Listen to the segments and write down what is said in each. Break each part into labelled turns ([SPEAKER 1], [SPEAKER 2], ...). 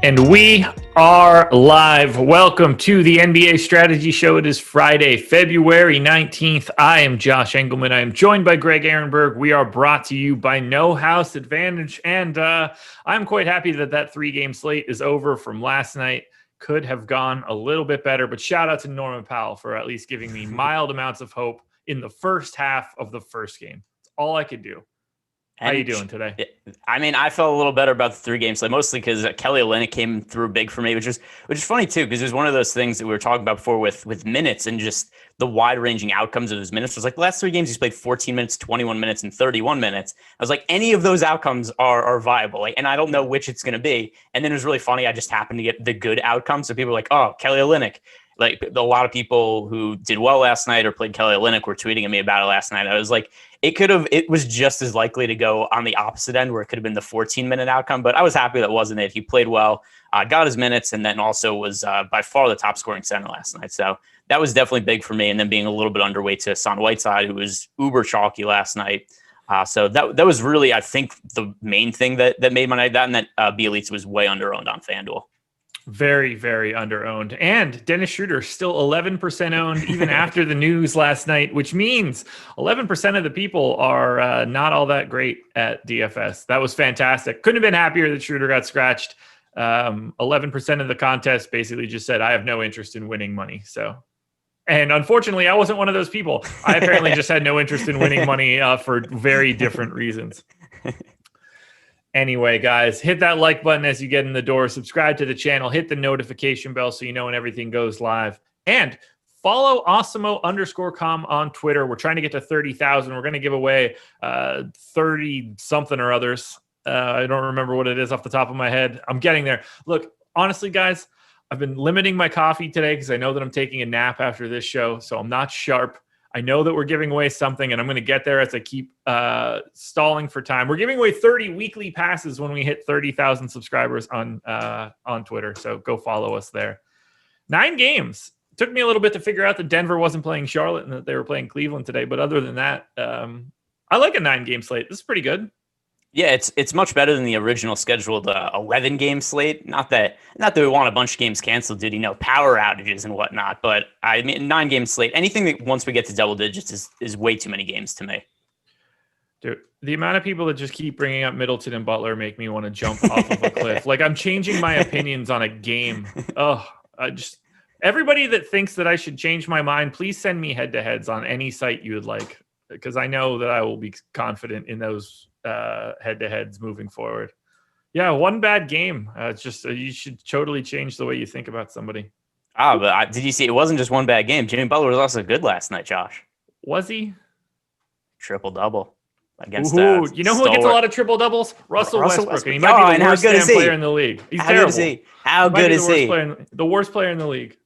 [SPEAKER 1] And we are live. Welcome to the NBA Strategy Show. It is Friday, February 19th. I am Josh Engleman. I am joined by Greg Ehrenberg. We are brought to you by No House Advantage. And I'm quite happy that three-game slate is over from last night. Could have gone a little bit better, but shout out to Norman Powell for at least giving me mild amounts of hope in the first half of the first game. That's all I could do. How you doing today?
[SPEAKER 2] I mean, I felt a little better about the three games, like mostly because Kelly Olynyk came through big for me, which is funny too, because it was one of those things that we were talking about before with minutes and just the wide ranging outcomes of his minutes. It was like the last three games he's played 14 minutes, 21 minutes, and 31 minutes. I was like, any of those outcomes are viable, and I don't know which it's going to be. And then it was really funny. I just happened to get the good outcome, so people were like, "Oh, Kelly Olynyk." Like a lot of people who did well last night or played Kelly Olynyk were tweeting at me about it last night. I was like, it was just as likely to go on the opposite end where it could have been the 14-minute outcome, but I was happy that wasn't it. He played well, got his minutes, and then also was by far the top scoring center last night. So that was definitely big for me. And then being a little bit underweight to Hassan Whiteside, who was uber chalky last night. So that was really, I think, the main thing that made my night that, and that Bielitsa was way under-owned on FanDuel.
[SPEAKER 1] Very, very under-owned. And Dennis Schroeder still 11% owned even after the news last night, which means 11% of the people are not all that great at DFS. That was fantastic. Couldn't have been happier that Schroeder got scratched. 11% of the contest basically just said, I have no interest in winning money. And unfortunately, I wasn't one of those people. I apparently just had no interest in winning money for very different reasons. Anyway, guys, hit that like button as you get in the door. Subscribe to the channel. Hit the notification bell so you know when everything goes live. And follow Awesemo_com on Twitter. We're trying to get to 30,000. We're going to give away 30-something or others. I don't remember what it is off the top of my head. I'm getting there. Look, honestly, guys, I've been limiting my coffee today because I know that I'm taking a nap after this show, so I'm not sharp. I know that we're giving away something, and I'm going to get there as I keep stalling for time. We're giving away 30 weekly passes when we hit 30,000 subscribers on Twitter, so go follow us there. 9 games. It took me a little bit to figure out that Denver wasn't playing Charlotte and that they were playing Cleveland today, but other than that, I like a 9-game slate. This is pretty good.
[SPEAKER 2] Yeah, it's much better than the original scheduled 11-game slate. Not that we want a bunch of games canceled due to power outages and whatnot, but I mean 9-game slate. Anything that once we get to double digits is way too many games to me.
[SPEAKER 1] Dude, the amount of people that just keep bringing up Middleton and Butler make me want to jump off of a cliff. Like I'm changing my opinions on a game. Everybody that thinks that I should change my mind, please send me head-to-heads on any site you would like, because I know that I will be confident in those head-to-heads moving forward. Yeah, one bad game. It's just you should totally change the way you think about somebody.
[SPEAKER 2] But did you see? It wasn't just one bad game. Jimmy Butler was also good last night, Josh.
[SPEAKER 1] Was he?
[SPEAKER 2] Triple-double against.
[SPEAKER 1] You know who gets a lot of triple doubles? Russell Westbrook. And he might be the worst player in the league. He's terrible.
[SPEAKER 2] How good is he?
[SPEAKER 1] The worst player in the league.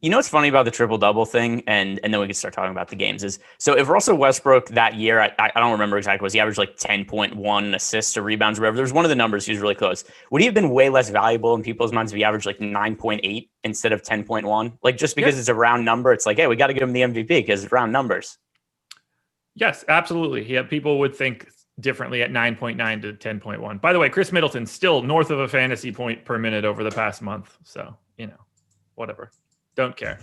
[SPEAKER 2] You know what's funny about the triple-double thing, and then we can start talking about the games, is so if Russell Westbrook that year, I don't remember exactly, was he averaged like 10.1 assists or rebounds or whatever? There was one of the numbers, he was really close. Would he have been way less valuable in people's minds if he averaged like 9.8 instead of 10.1? Like just because it's a round number, it's like, hey, we got to give him the MVP because it's round numbers.
[SPEAKER 1] Yes, absolutely. Yeah, people would think differently at 9.9 to 10.1. By the way, Chris Middleton still north of a fantasy point per minute over the past month. So, whatever. Don't care.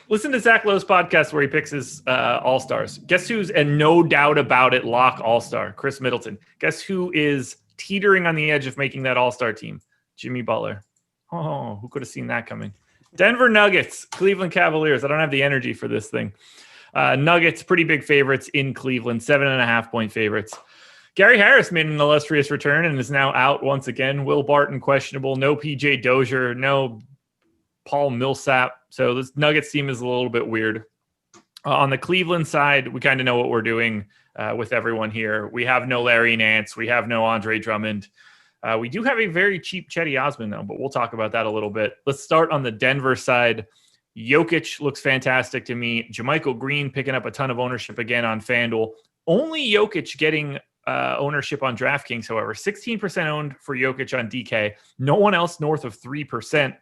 [SPEAKER 1] Listen to Zach Lowe's podcast where he picks his all-stars. Guess who's, and no doubt about it, lock all-star? Chris Middleton. Guess who is teetering on the edge of making that all-star team? Jimmy Butler. Oh, who could have seen that coming? Denver Nuggets, Cleveland Cavaliers. I don't have the energy for this thing. Nuggets, pretty big favorites in Cleveland, 7.5-point favorites. Gary Harris made an illustrious return and is now out once again. Will Barton questionable. No PJ Dozier. No Paul Millsap. So this Nuggets team is a little bit weird. On the Cleveland side, we kind of know what we're doing with everyone here. We have no Larry Nance. We have no Andre Drummond. We do have a very cheap Chetty Osman, though, but we'll talk about that a little bit. Let's start on the Denver side. Jokic looks fantastic to me. JaMychal Green picking up a ton of ownership again on FanDuel. Only Jokic getting ownership on DraftKings, however. 16% owned for Jokic on DK. No one else north of 3%.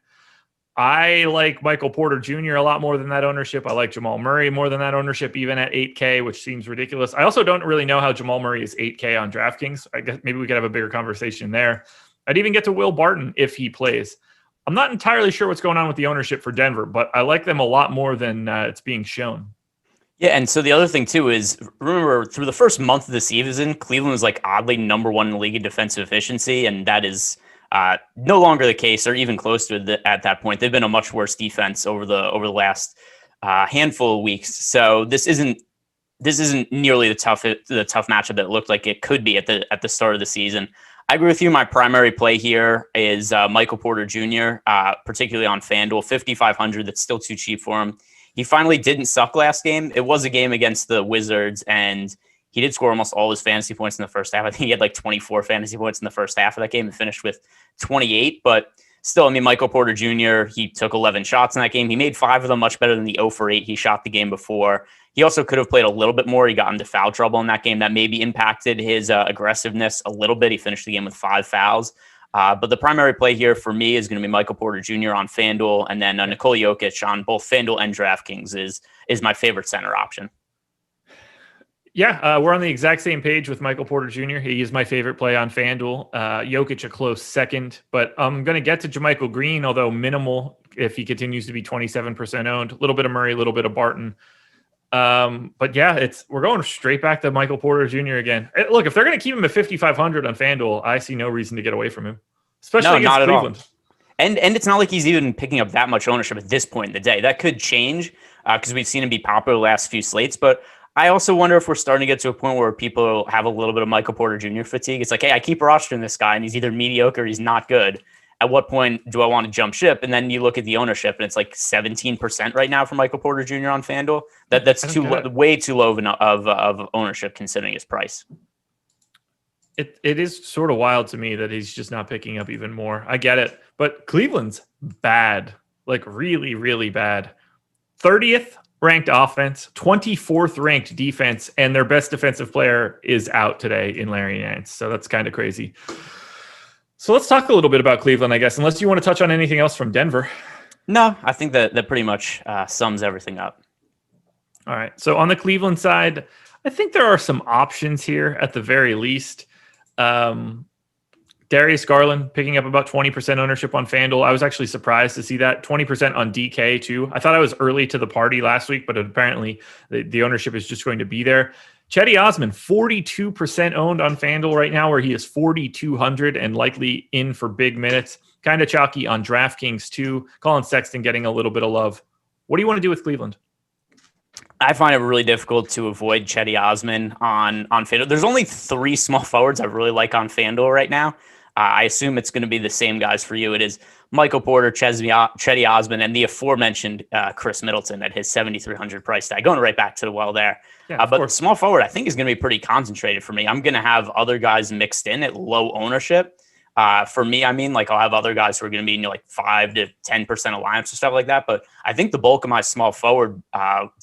[SPEAKER 1] I like Michael Porter Jr. a lot more than that ownership. I like Jamal Murray more than that ownership, even at 8K, which seems ridiculous. I also don't really know how Jamal Murray is 8K on DraftKings. I guess maybe we could have a bigger conversation there. I'd even get to Will Barton if he plays. I'm not entirely sure what's going on with the ownership for Denver, but I like them a lot more than it's being shown.
[SPEAKER 2] Yeah, and so the other thing too is, remember, through the first month of the season, Cleveland was like oddly number one in the league in defensive efficiency, and that is no longer the case, or even close to it at that point. They've been a much worse defense over the last handful of weeks. So this isn't nearly the tough matchup that it looked like it could be at the start of the season. I agree with you. My primary play here is Michael Porter Jr., particularly on FanDuel, 5,500. That's still too cheap for him. He finally didn't suck last game. It was a game against the Wizards, and he did score almost all his fantasy points in the first half. I think he had like 24 fantasy points in the first half of that game and finished with 28. But still, I mean, Michael Porter Jr., he took 11 shots in that game. He made 5 of them, much better than the 0 for 8 he shot the game before. He also could have played a little bit more. He got into foul trouble in that game. That maybe impacted his aggressiveness a little bit. He finished the game with 5 fouls. But the primary play here for me is going to be Michael Porter Jr. on FanDuel, and then Nikola Jokic on both FanDuel and DraftKings is my favorite center option.
[SPEAKER 1] Yeah, we're on the exact same page with Michael Porter Jr. He is my favorite play on FanDuel. Jokic a close second, but I'm going to get to JaMychal Green, although minimal if he continues to be 27% owned. A little bit of Murray, a little bit of Barton. But yeah, we're going straight back to Michael Porter Jr. again. Look, if they're going to keep him at 5,500 on FanDuel, I see no reason to get away from him, especially against
[SPEAKER 2] not
[SPEAKER 1] Cleveland.
[SPEAKER 2] At all. And it's not like he's even picking up that much ownership at this point in the day. That could change because we've seen him be popular the last few slates. But I also wonder if we're starting to get to a point where people have a little bit of Michael Porter Jr. fatigue. It's like, hey, I keep rostering this guy, and he's either mediocre or he's not good. At what point do I want to jump ship? And then you look at the ownership, and it's like 17% right now for Michael Porter Jr. on FanDuel. That's way too low of ownership considering his price.
[SPEAKER 1] It is sort of wild to me that he's just not picking up even more. I get it, but Cleveland's bad, like really, really bad. 30th ranked offense, 24th ranked defense, and their best defensive player is out today in Larry Nance. So that's kind of crazy. So let's talk a little bit about Cleveland, I guess, unless you want to touch on anything else from Denver.
[SPEAKER 2] No, I think that pretty much sums everything up.
[SPEAKER 1] All right. So on the Cleveland side, I think there are some options here at the very least. Darius Garland picking up about 20% ownership on FanDuel. I was actually surprised to see that. 20% on DK too. I thought I was early to the party last week, but apparently the ownership is just going to be there. Cedi Osman, 42% owned on FanDuel right now, where he is 4,200 and likely in for big minutes. Kind of chalky on DraftKings too. Colin Sexton getting a little bit of love. What do you want to do with Cleveland?
[SPEAKER 2] I find it really difficult to avoid Cedi Osman on FanDuel. There's only 3 small forwards I really like on FanDuel right now. I assume it's going to be the same guys for you. It is Michael Porter, Cedi Osman, and the aforementioned Chris Middleton at his 7,300 price tag. Going right back to the well there.
[SPEAKER 1] Yeah,
[SPEAKER 2] but small forward, I think, is going to be pretty concentrated for me. I'm going to have other guys mixed in at low ownership. For me, I mean, like I'll have other guys who are going to be in like 5 to 10% of lineups and stuff like that. But I think the bulk of my small forward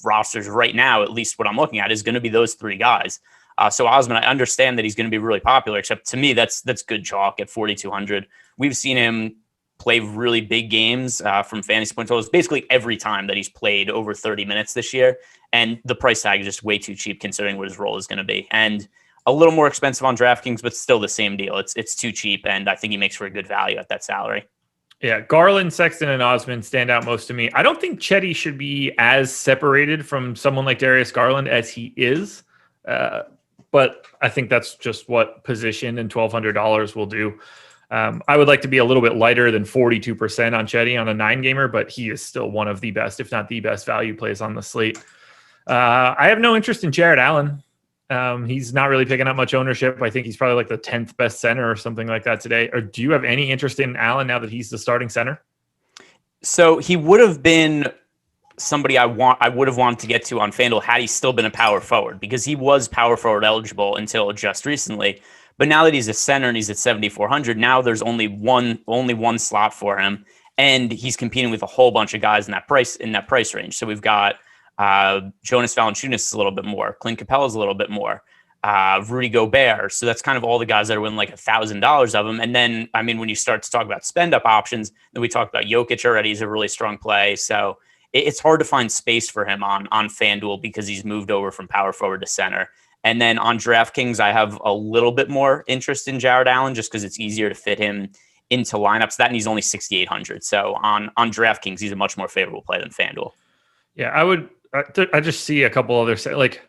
[SPEAKER 2] rosters right now, at least what I'm looking at, is going to be those 3 guys. So Osman, I understand that he's going to be really popular, except to me, that's good chalk at 4,200. We've seen him play really big games from fantasy point totals basically every time that he's played over 30 minutes this year. And the price tag is just way too cheap considering what his role is going to be. And a little more expensive on DraftKings, but still the same deal. It's too cheap, and I think he makes for a good value at that salary.
[SPEAKER 1] Yeah, Garland, Sexton, and Osman stand out most to me. I don't think Cedi should be as separated from someone like Darius Garland as he is. But I think that's just what position and $1,200 will do. I would like to be a little bit lighter than 42% on Cedi on a 9-gamer, but he is still one of the best, if not the best, value plays on the slate. I have no interest in Jared Allen. He's not really picking up much ownership. I think he's probably like the 10th best center or something like that today. Or do you have any interest in Allen now that he's the starting center?
[SPEAKER 2] So he would have been somebody I would have wanted to get to on FanDuel had he still been a power forward, because he was power forward eligible until just recently. But now that he's a center and he's at 7,400, now there's only one slot for him, and he's competing with a whole bunch of guys in that price range. So we've got Jonas Valanciunas is a little bit more, Clint Capella is a little bit more, Rudy Gobert. So that's kind of all the guys that are winning like $1,000 of them. And then, I mean, when you start to talk about spend up options, then we talked about Jokic already. He's a really strong play. So it's hard to find space for him on FanDuel because he's moved over from power forward to center. And then on DraftKings, I have a little bit more interest in Jared Allen just because it's easier to fit him into lineups. That and he's only 6,800. So on DraftKings, he's a much more favorable play than FanDuel.
[SPEAKER 1] Yeah, I just see a couple other like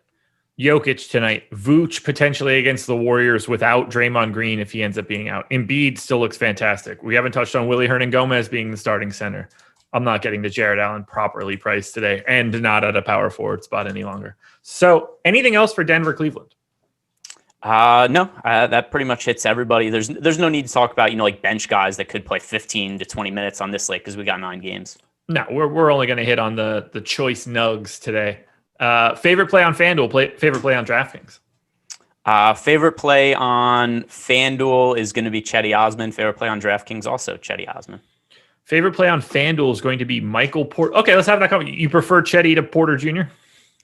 [SPEAKER 1] Jokic tonight, Vooch potentially against the Warriors without Draymond Green if he ends up being out. Embiid still looks fantastic. We haven't touched on Willie Hernan-Gomez being the starting center. I'm not getting to Jared Allen properly priced today and not at a power forward spot any longer. So anything else for Denver, Cleveland?
[SPEAKER 2] No, that pretty much hits everybody. There's no need to talk about, like bench guys that could play 15 to 20 minutes on this slate because we got 9 games.
[SPEAKER 1] No, we're only going to hit on the choice nugs today. Favorite play on FanDuel, favorite play on DraftKings?
[SPEAKER 2] Favorite play on FanDuel is going to be Cedi Osman. Favorite play on DraftKings also Cedi Osman.
[SPEAKER 1] Favorite play on FanDuel is going to be Michael Porter. Okay, let's have that comment. You prefer Cedi to Porter Jr.?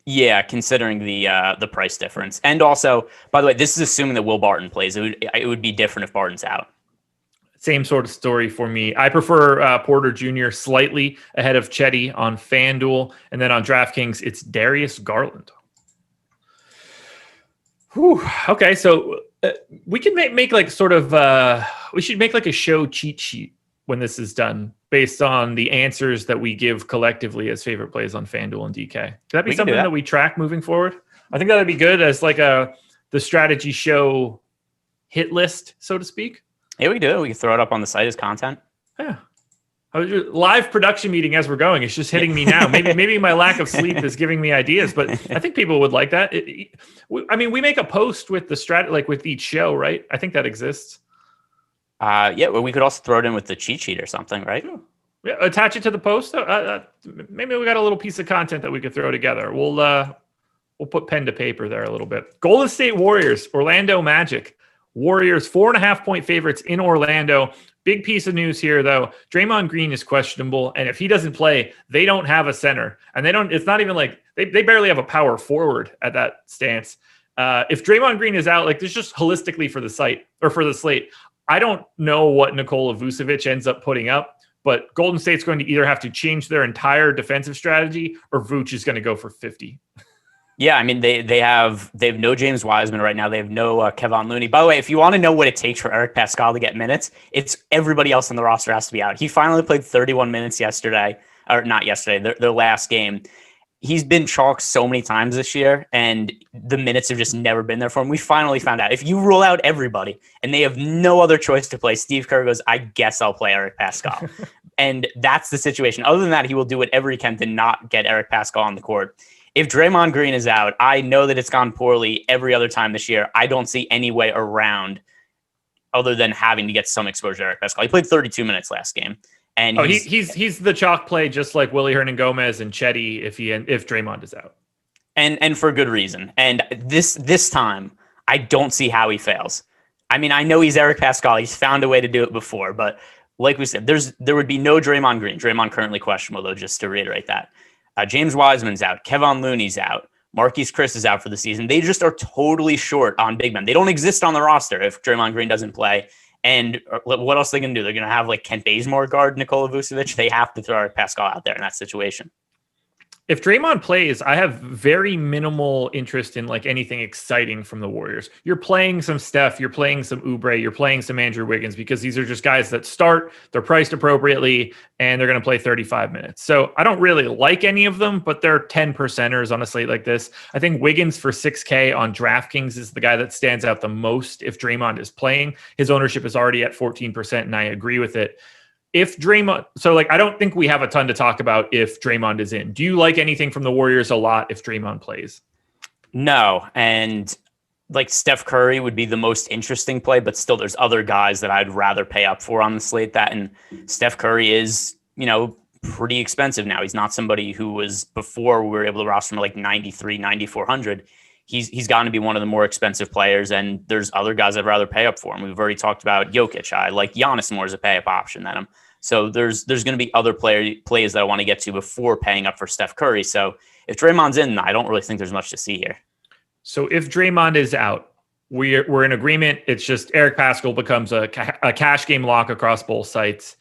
[SPEAKER 2] Yeah, considering the price difference. And also, by the way, this is assuming that Will Barton plays. It would be different if Barton's out.
[SPEAKER 1] Same sort of story for me. I prefer Porter Jr. slightly ahead of Cedi on FanDuel. And then on DraftKings, it's Darius Garland. Whew. Okay, so we can make like sort of, we should make like a show cheat sheet when this is done based on the answers that we give collectively as favorite plays on FanDuel and DK. Could that be something that we track moving forward? I think that'd be good as like the strategy show hit list, so to speak.
[SPEAKER 2] Yeah, we can do it. We can throw it up on the site as content.
[SPEAKER 1] Yeah. Live production meeting as we're going. It's just hitting me now. Maybe my lack of sleep is giving me ideas, but I think people would like that. We make a post with the like with each show, right? I think that exists.
[SPEAKER 2] Yeah, well, we could also throw it in with the cheat sheet or something, right?
[SPEAKER 1] Yeah, attach it to the post. Maybe we got a little piece of content that we could throw together. We'll put pen to paper there a little bit. Golden State Warriors, Orlando Magic. Warriors 4.5-point favorites in Orlando. Big piece of news here, though. Draymond Green is questionable, and if he doesn't play, they don't have a center, and it's not even like they barely have a power forward at that stance. If Draymond Green is out, like this just holistically for the site or for the slate. I don't know what Nikola Vucevic ends up putting up, but Golden State's going to either have to change their entire defensive strategy or Vooch is going to go for 50.
[SPEAKER 2] Yeah, I mean, they have no James Wiseman right now. They have no Kevon Looney. By the way, if you want to know what it takes for Eric Pascal to get minutes, it's everybody else on the roster has to be out. He finally played 31 minutes yesterday, or not yesterday, their last game. He's been chalked so many times this year, and the minutes have just never been there for him. We finally found out. If you rule out everybody and they have no other choice to play, Steve Kerr goes, I guess I'll play Eric Pascal. And that's the situation. Other than that, he will do whatever he can to not get Eric Pascal on the court. If Draymond Green is out, I know that it's gone poorly every other time this year. I don't see any way around other than having to get some exposure to Eric Pascal. He played 32 minutes last game. And
[SPEAKER 1] he's the chalk play, just like Willie Hernan-Gomez and Cedi if Draymond is out,
[SPEAKER 2] and for good reason. And this time, I don't see how he fails. I mean, I know he's Eric Pascal; he's found a way to do it before. But like we said, there would be no Draymond Green. Draymond currently questionable, though. Just to reiterate that, James Wiseman's out, Kevon Looney's out, Marquise Chris is out for the season. They just are totally short on big men. They don't exist on the roster if Draymond Green doesn't play. And what else are they going to do? They're going to have like Kent Bazemore guard Nikola Vucevic. They have to throw Pascal out there in that situation.
[SPEAKER 1] If Draymond plays, I have very minimal interest in like anything exciting from the Warriors. You're playing some Steph, you're playing some Oubre, you're playing some Andrew Wiggins because these are just guys that start, they're priced appropriately, and they're going to play 35 minutes. So I don't really like any of them, but they're 10%ers on a slate like this. I think Wiggins for 6K on DraftKings is the guy that stands out the most if Draymond is playing. His ownership is already at 14%, and I agree with it. If Draymond, so like, I don't think we have a ton to talk about if Draymond is in. Do you like anything from the Warriors a lot if Draymond plays?
[SPEAKER 2] No. And like Steph Curry would be the most interesting play, but still there's other guys that I'd rather pay up for on the slate that. And Steph Curry is, pretty expensive now. He's not somebody who was before we were able to roster him like 93, 9,400. He's gotten to be one of the more expensive players, and there's other guys I'd rather pay up for him. We've already talked about Jokic. I like Giannis more as a pay up option than him. So there's going to be other plays that I want to get to before paying up for Steph Curry. So if Draymond's in, I don't really think there's much to see here.
[SPEAKER 1] So if Draymond is out, we're in agreement. It's just Eric Pascal becomes a cash game lock across both sites.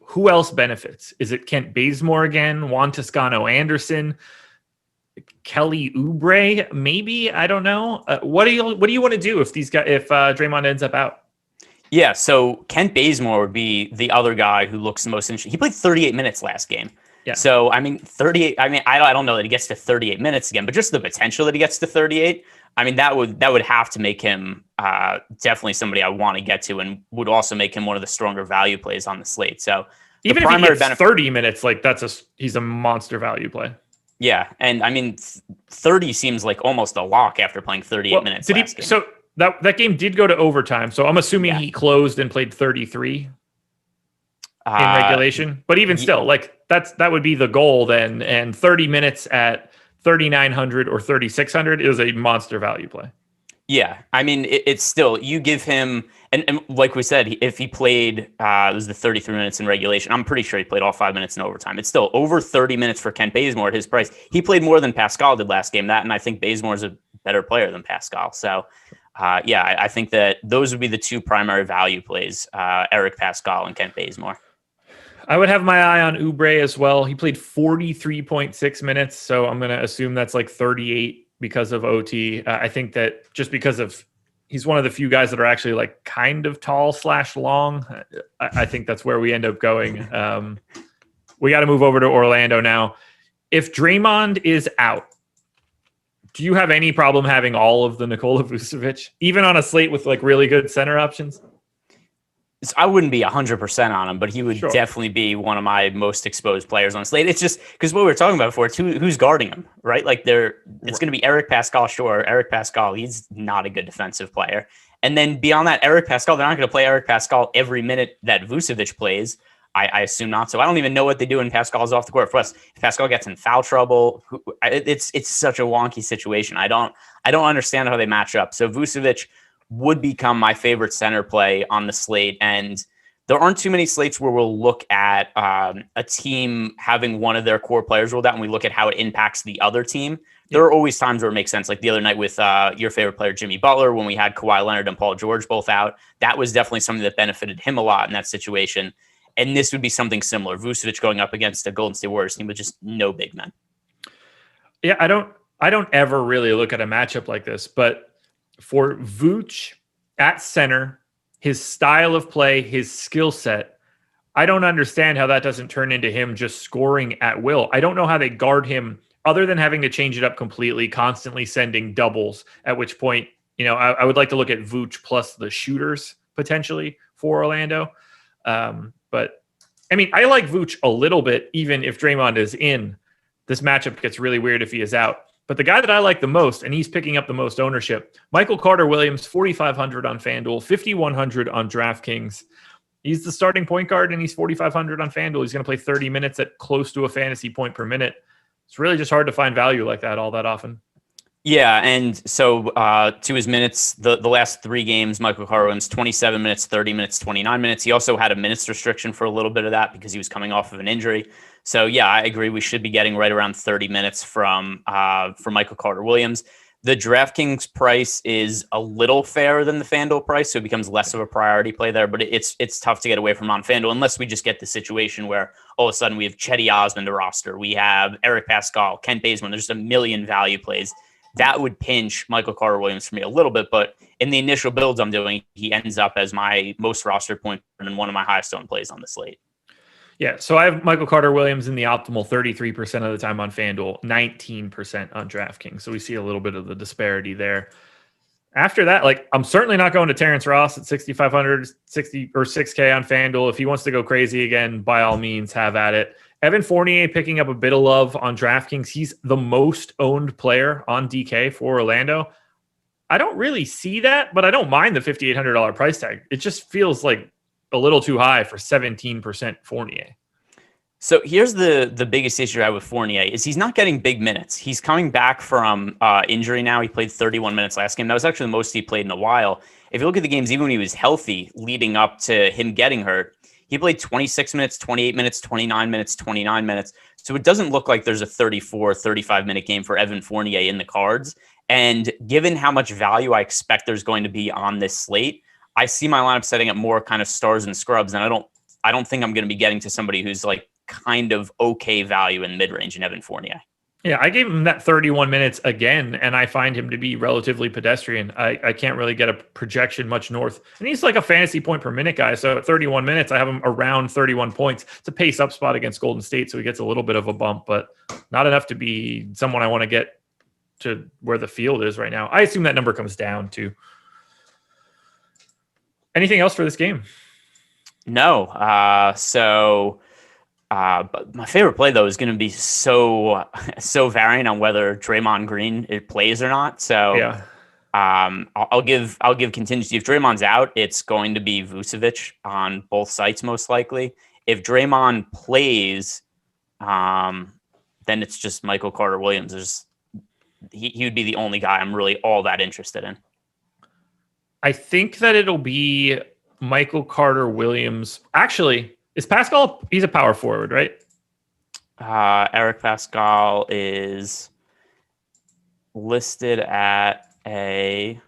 [SPEAKER 1] Who else benefits? Is it Kent Bazemore again? Juan Toscano Anderson? Kelly Oubre, maybe. I don't know. What do you want to do if Draymond ends up out?
[SPEAKER 2] Yeah, so Kent Bazemore would be the other guy who looks the most interesting. He played 38 minutes last game.
[SPEAKER 1] Yeah.
[SPEAKER 2] So, 38. I don't know that he gets to 38 minutes again, but just the potential that he gets to 38. That would have to make him definitely somebody I want to get to, and would also make him one of the stronger value plays on the slate. So
[SPEAKER 1] even if he gets 30 minutes, like he's a monster value play.
[SPEAKER 2] Yeah, and 30 seems like almost a lock after playing 38 minutes. Game.
[SPEAKER 1] So that game did go to overtime. So I'm assuming he closed and played 33 in regulation. But even still, like that would be the goal then. And 30 minutes at 3,900 or 3,600 is a monster value play.
[SPEAKER 2] Yeah, it's still, you give him, and like we said, if he played, it was the 33 minutes in regulation. I'm pretty sure he played all 5 minutes in overtime. It's still over 30 minutes for Kent Bazemore at his price. He played more than Pascal did last game. And I think Bazemore is a better player than Pascal. So, I think that those would be the two primary value plays, Eric Pascal and Kent Bazemore.
[SPEAKER 1] I would have my eye on Oubre as well. He played 43.6 minutes, so I'm going to assume that's like 38 because of OT. I think that just because he's one of the few guys that are actually like kind of tall / long. I think that's where we end up going. We got to move over to Orlando now. If Draymond is out, do you have any problem having all of the Nikola Vucevic, even on a slate with like really good center options?
[SPEAKER 2] I wouldn't be 100% on him, but he would definitely be one of my most exposed players on the slate. It's just because what we were talking about before, it's who's guarding him, right? Like it's going to be Eric Pascal. Sure, Eric Pascal, he's not a good defensive player. And then beyond that, Eric Pascal, they're not going to play Eric Pascal every minute that Vucevic plays. I assume not. So I don't even know what they do when Pascal's off the court. Plus, if Pascal gets in foul trouble, it's such a wonky situation. I don't understand how they match up. So Vucevic would become my favorite center play on the slate. And there aren't too many slates where we'll look at a team having one of their core players ruled out and we look at how it impacts the other team. There are always times where it makes sense. Like the other night with your favorite player, Jimmy Butler, when we had Kawhi Leonard and Paul George both out, that was definitely something that benefited him a lot in that situation. And this would be something similar. Vucevic going up against a Golden State Warriors team with just no big men.
[SPEAKER 1] Yeah, I don't ever really look at a matchup like this, but for Vooch at center, his style of play, his skill set, I don't understand how that doesn't turn into him just scoring at will. I don't know how they guard him other than having to change it up completely, constantly sending doubles, at which point, I would like to look at Vooch plus the shooters potentially for Orlando. But I like Vooch a little bit, even if Draymond is in. This matchup gets really weird if he is out. But the guy that I like the most, and he's picking up the most ownership, Michael Carter-Williams, 4,500 on FanDuel, 5,100 on DraftKings. He's the starting point guard, and he's 4,500 on FanDuel. He's going to play 30 minutes at close to a fantasy point per minute. It's really just hard to find value like that all that often.
[SPEAKER 2] Yeah, and so to his minutes, the last three games, Michael Carter-Williams, 27 minutes, 30 minutes, 29 minutes. He also had a minutes restriction for a little bit of that because he was coming off of an injury. So, yeah, I agree. We should be getting right around 30 minutes from Michael Carter-Williams. The DraftKings price is a little fairer than the FanDuel price, so it becomes less of a priority play there. But it's tough to get away from on FanDuel unless we just get the situation where all of a sudden we have Chetty Osman to roster. We have Eric Pascal, Kent Bazemore. There's just a million value plays. That would pinch Michael Carter-Williams for me a little bit. But in the initial builds I'm doing, he ends up as my most roster point and one of my highest owned plays on the slate.
[SPEAKER 1] Yeah, so I have Michael Carter-Williams in the optimal 33% of the time on FanDuel, 19% on DraftKings. So we see a little bit of the disparity there. After that, I'm certainly not going to Terrence Ross at 6,500, 60 or 6K on FanDuel. If he wants to go crazy again, by all means, have at it. Evan Fournier picking up a bit of love on DraftKings. He's the most owned player on DK for Orlando. I don't really see that, but I don't mind the $5,800 price tag. It just feels like a little too high for 17% Fournier.
[SPEAKER 2] So here's the biggest issue I have with Fournier is he's not getting big minutes. He's coming back from injury now. He played 31 minutes last game. That was actually the most he played in a while. If you look at the games, even when he was healthy leading up to him getting hurt, he played 26 minutes, 28 minutes, 29 minutes, 29 minutes. So it doesn't look like there's a 34, 35-minute game for Evan Fournier in the cards. And given how much value I expect there's going to be on this slate, I see my lineup setting up more kind of stars and scrubs, and I don't think I'm going to be getting to somebody who's like kind of okay value in mid-range in Evan Fournier.
[SPEAKER 1] Yeah, I gave him that 31 minutes again, and I find him to be relatively pedestrian. I can't really get a projection much north. And he's like a fantasy point per minute guy. So at 31 minutes, I have him around 31 points. It's a pace up spot against Golden State, so he gets a little bit of a bump, but not enough to be someone I want to get to where the field is right now. I assume that number comes down too. Anything else for this game?
[SPEAKER 2] No. But my favorite play though is going to be so variant on whether Draymond Green it plays or not. So
[SPEAKER 1] yeah,
[SPEAKER 2] I'll give contingency. If Draymond's out, it's going to be Vucevic on both sites most likely. If Draymond plays, then it's just Michael Carter Williams. He would be the only guy I'm really all that interested in.
[SPEAKER 1] I think that it'll be Michael Carter Williams. Actually, is Pascal? He's a power forward, right?
[SPEAKER 2] Eric Pascal is listed at a.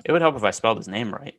[SPEAKER 2] It would help if I spelled his name right.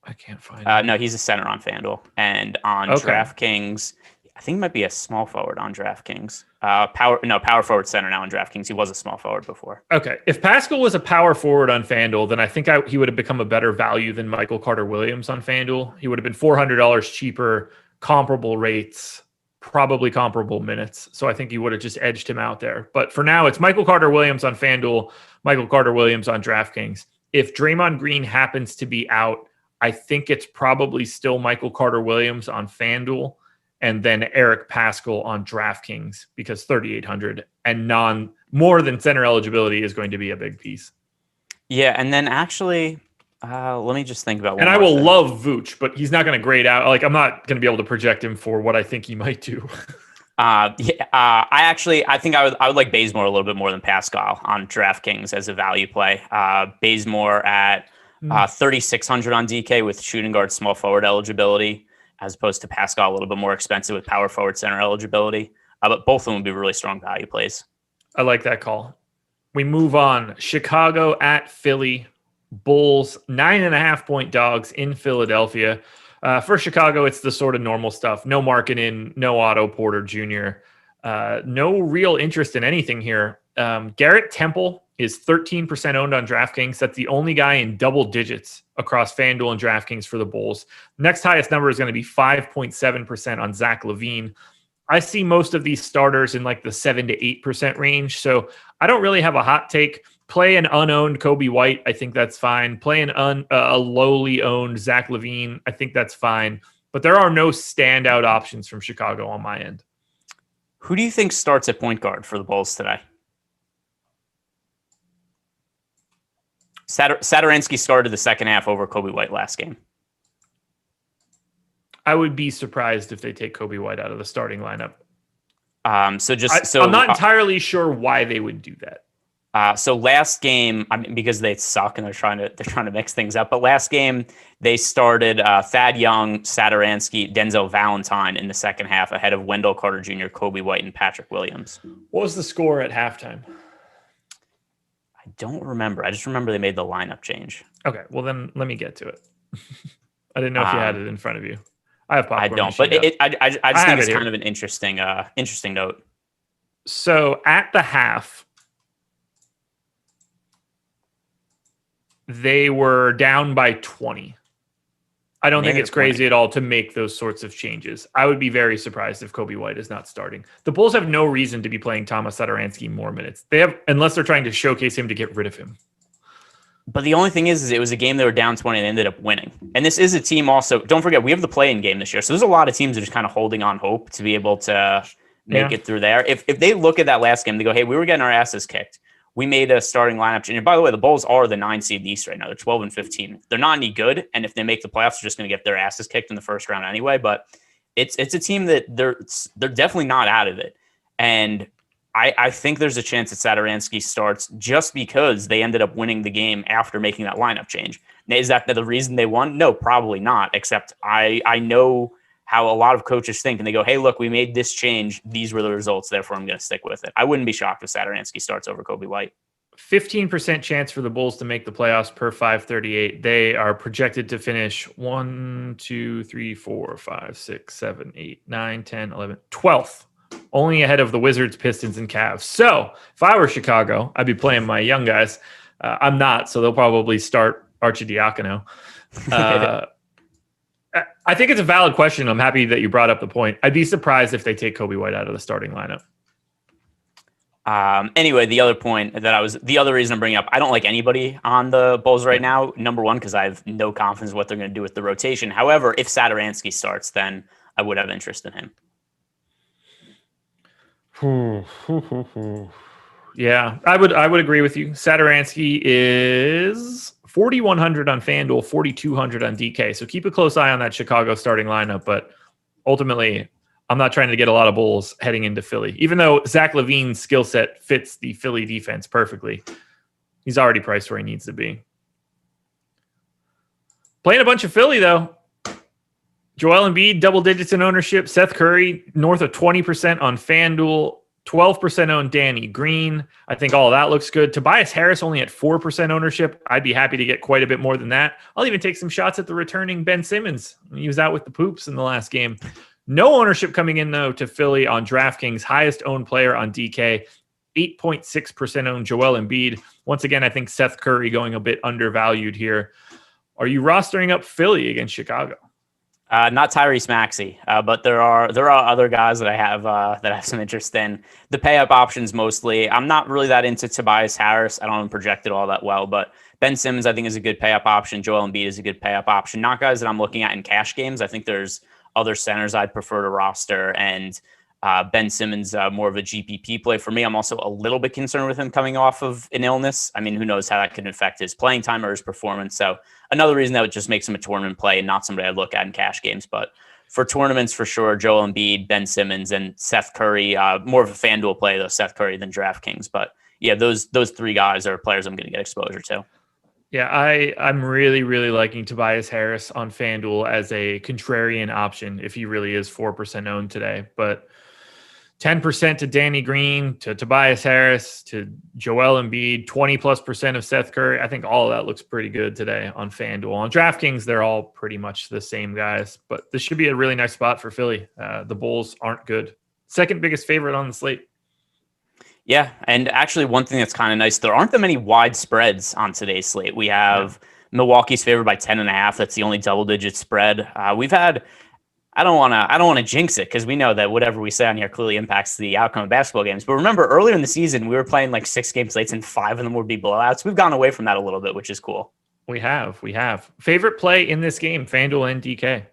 [SPEAKER 1] I can't find it.
[SPEAKER 2] No, he's a center on FanDuel. And on DraftKings, I think it might be a small forward on DraftKings. Power forward center now on DraftKings. He was a small forward before.
[SPEAKER 1] Okay. If Pascal was a power forward on FanDuel, then I think he would have become a better value than Michael Carter Williams on FanDuel. He would have been $400 cheaper, comparable rates, probably comparable minutes. So I think he would have just edged him out there. But for now, it's Michael Carter Williams on FanDuel, Michael Carter Williams on DraftKings. If Draymond Green happens to be out, I think it's probably still Michael Carter Williams on FanDuel and then Eric Pascal on DraftKings because 3,800 and more than center eligibility is going to be a big piece.
[SPEAKER 2] Yeah, and then actually, let me just think about one.
[SPEAKER 1] And I will love Vooch, but he's not going to grade out. Like I'm not going to be able to project him for what I think he might do.
[SPEAKER 2] I think I would like Bazemore a little bit more than Pascal on DraftKings as a value play. Bazemore at 3,600 on DK with shooting guard small forward eligibility, as opposed to Pascal a little bit more expensive with power forward center eligibility. But both of them would be really strong value plays.
[SPEAKER 1] I like that call. We move on. Chicago at Philly. Bulls 9.5-point dogs in Philadelphia. For Chicago, it's the sort of normal stuff. No Markkanen, no Otto Porter Jr. No real interest in anything here. Garrett Temple is 13% owned on DraftKings. That's the only guy in double digits across FanDuel and DraftKings for the Bulls. Next highest number is going to be 5.7% on Zach LaVine. I see most of these starters in like the 7 to 8% range. So I don't really have a hot take. Play an unowned Kobe White. I think that's fine. Play a lowly owned Zach LaVine. I think that's fine. But there are no standout options from Chicago on my end.
[SPEAKER 2] Who do you think starts at point guard for the Bulls today? Satoransky started the second half over Kobe White last game.
[SPEAKER 1] I would be surprised if they take Kobe White out of the starting lineup.
[SPEAKER 2] I'm
[SPEAKER 1] not entirely sure why they would do that.
[SPEAKER 2] So last game, because they suck and they're trying to mix things up. But last game they started Thad Young, Satoransky, Denzel Valentine in the second half ahead of Wendell Carter Jr., Kobe White, and Patrick Williams.
[SPEAKER 1] What was the score at halftime?
[SPEAKER 2] I don't remember. I just remember they made the lineup change.
[SPEAKER 1] Okay, well then let me get to it. I didn't know if you had it in front of you. I have popcorn.
[SPEAKER 2] I don't, but I just think it's kind of an interesting note.
[SPEAKER 1] So at the half, they were down by 20. I don't think it's crazy at all to make those sorts of changes. I would be very surprised if Kobe White is not starting. The Bulls have no reason to be playing Thomas Satoransky more minutes. They have, unless they're trying to showcase him to get rid of him.
[SPEAKER 2] But the only thing is it was a game they were down 20 and ended up winning. And this is a team also, don't forget, we have the play-in game this year. So there's a lot of teams that are just kind of holding on hope to be able to make it through there. If they look at that last game, they go, hey, we were getting our asses kicked. We made a starting lineup change. And by the way, the Bulls are the 9 seed in the East right now. They're 12 and 15. They're not any good. And if they make the playoffs, they're just going to get their asses kicked in the first round anyway. But it's a team that they're definitely not out of it. And I think there's a chance that Satoransky starts just because they ended up winning the game after making that lineup change. Now, is that the reason they won? No, probably not. Except I know how a lot of coaches think, and they go, hey, look, we made this change. These were the results. Therefore, I'm going to stick with it. I wouldn't be shocked if Satoransky starts over Kobe White.
[SPEAKER 1] 15% chance for the Bulls to make the playoffs per 538. They are projected to finish 1, 2, 3, 4, 5, 6, 7, 8, 9, 10, 11, 12th only ahead of the Wizards, Pistons, and Cavs. So if I were Chicago, I'd be playing my young guys. I'm not, so they'll probably start Arcidiacono. I think it's a valid question. I'm happy that you brought up the point. I'd be surprised if they take Kobe White out of the starting lineup.
[SPEAKER 2] Anyway, the other reason I'm bringing up, I don't like anybody on the Bulls right now. Number one, because I have no confidence in what they're going to do with the rotation. However, if Satoransky starts, then I would have interest in him.
[SPEAKER 1] Yeah, I would agree with you. Satoransky is 4,100 on FanDuel, 4,200 on DK. So keep a close eye on that Chicago starting lineup. But ultimately, I'm not trying to get a lot of Bulls heading into Philly. Even though Zach LaVine's skill set fits the Philly defense perfectly, he's already priced where he needs to be. Playing a bunch of Philly, though. Joel Embiid, double digits in ownership. Seth Curry, north of 20% on FanDuel. 12% owned Danny Green. I think all of that looks good. Tobias Harris only at 4% ownership. I'd be happy to get quite a bit more than that. I'll even take some shots at the returning Ben Simmons. He was out with the poops in the last game. No ownership coming in, though, to Philly on DraftKings. Highest owned player on DK. 8.6% owned Joel Embiid. Once again, I think Seth Curry going a bit undervalued here. Are you rostering up Philly against Chicago?
[SPEAKER 2] Not Tyrese Maxey, but there are other guys that I have some interest in. The pay up options mostly. I'm not really that into Tobias Harris. I don't project it all that well, but Ben Simmons I think is a good pay up option. Joel Embiid is a good pay up option. Not guys that I'm looking at in cash games. I think there's other centers I'd prefer to roster, and Ben Simmons more of a GPP play for me. I'm also a little bit concerned with him coming off of an illness. I mean, who knows how that could affect his playing time or his performance. So another reason that would just makes him a tournament play and not somebody I'd look at in cash games. But for tournaments, for sure, Joel Embiid, Ben Simmons, and Seth Curry, more of a FanDuel play, though, Seth Curry than DraftKings. But yeah, those three guys are players I'm going to get exposure to.
[SPEAKER 1] Yeah, I'm really, really liking Tobias Harris on FanDuel as a contrarian option if he really is 4% owned today. But 10% to Danny Green, to Tobias Harris, to Joel Embiid, 20+% of Seth Curry. I think all of that looks pretty good today on FanDuel. On DraftKings, they're all pretty much the same guys, but this should be a really nice spot for Philly. The Bulls aren't good. Second biggest favorite on the slate.
[SPEAKER 2] Yeah, and actually one thing that's kind of nice, there aren't that many wide spreads on today's slate. We have Milwaukee's favored by 10.5. That's the only double-digit spread. We've had... I don't want to jinx it because we know that whatever we say on here clearly impacts the outcome of basketball games. But remember, earlier in the season, we were playing like 6 game slates and 5 of them would be blowouts. We've gone away from that a little bit, which is cool.
[SPEAKER 1] We have. Favorite play in this game, FanDuel and DK?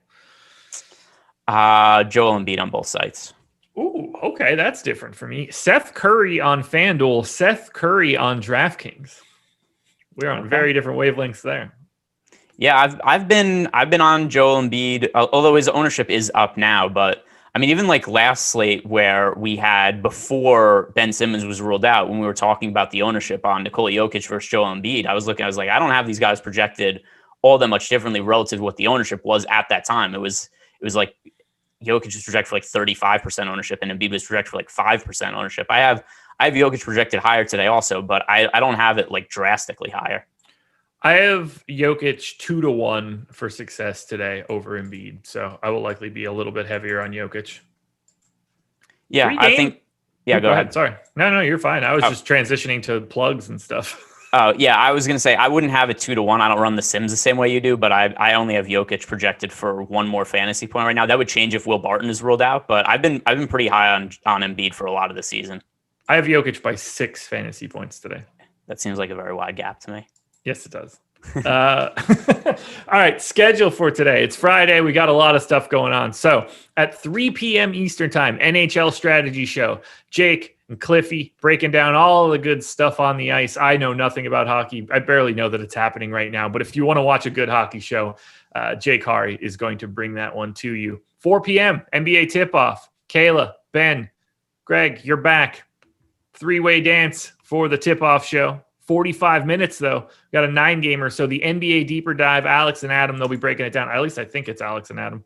[SPEAKER 2] Joel Embiid on both sites.
[SPEAKER 1] Ooh, okay, that's different for me. Seth Curry on FanDuel, Seth Curry on DraftKings. We're on very different wavelengths there.
[SPEAKER 2] Yeah, I've been on Joel Embiid, although his ownership is up now. But I mean, even like last slate where we had before Ben Simmons was ruled out, when we were talking about the ownership on Nikola Jokic versus Joel Embiid, I was like, I don't have these guys projected all that much differently relative to what the ownership was at that time. It was like Jokic was projected for like 35% ownership, and Embiid was projected for like 5% ownership. I have Jokic projected higher today also, but I don't have it like drastically higher.
[SPEAKER 1] I have Jokic 2-1 for success today over Embiid, so I will likely be a little bit heavier on Jokic.
[SPEAKER 2] Yeah, I think. Yeah, go ahead.
[SPEAKER 1] Sorry, no, you're fine. I was just transitioning to plugs and stuff.
[SPEAKER 2] Oh yeah, I was gonna say I wouldn't have it 2-1. I don't run the Sims the same way you do, but I only have Jokic projected for one more fantasy point right now. That would change if Will Barton is ruled out, but I've been pretty high on Embiid for a lot of the season.
[SPEAKER 1] I have Jokic by 6 fantasy points today.
[SPEAKER 2] That seems like a very wide gap to me.
[SPEAKER 1] Yes, it does. All right, schedule for today. It's Friday. We got a lot of stuff going on. So at 3 p.m. Eastern time, NHL strategy show. Jake and Cliffy breaking down all the good stuff on the ice. I know nothing about hockey. I barely know that it's happening right now. But if you want to watch a good hockey show, Jake Hari is going to bring that one to you. 4 p.m. NBA tip-off. Kayla, Ben, Greg, you're back. 3-way dance for the tip-off show. 45 minutes, though. Got a 9-gamer. So the NBA deeper dive, Alex and Adam, they'll be breaking it down. At least I think it's Alex and Adam.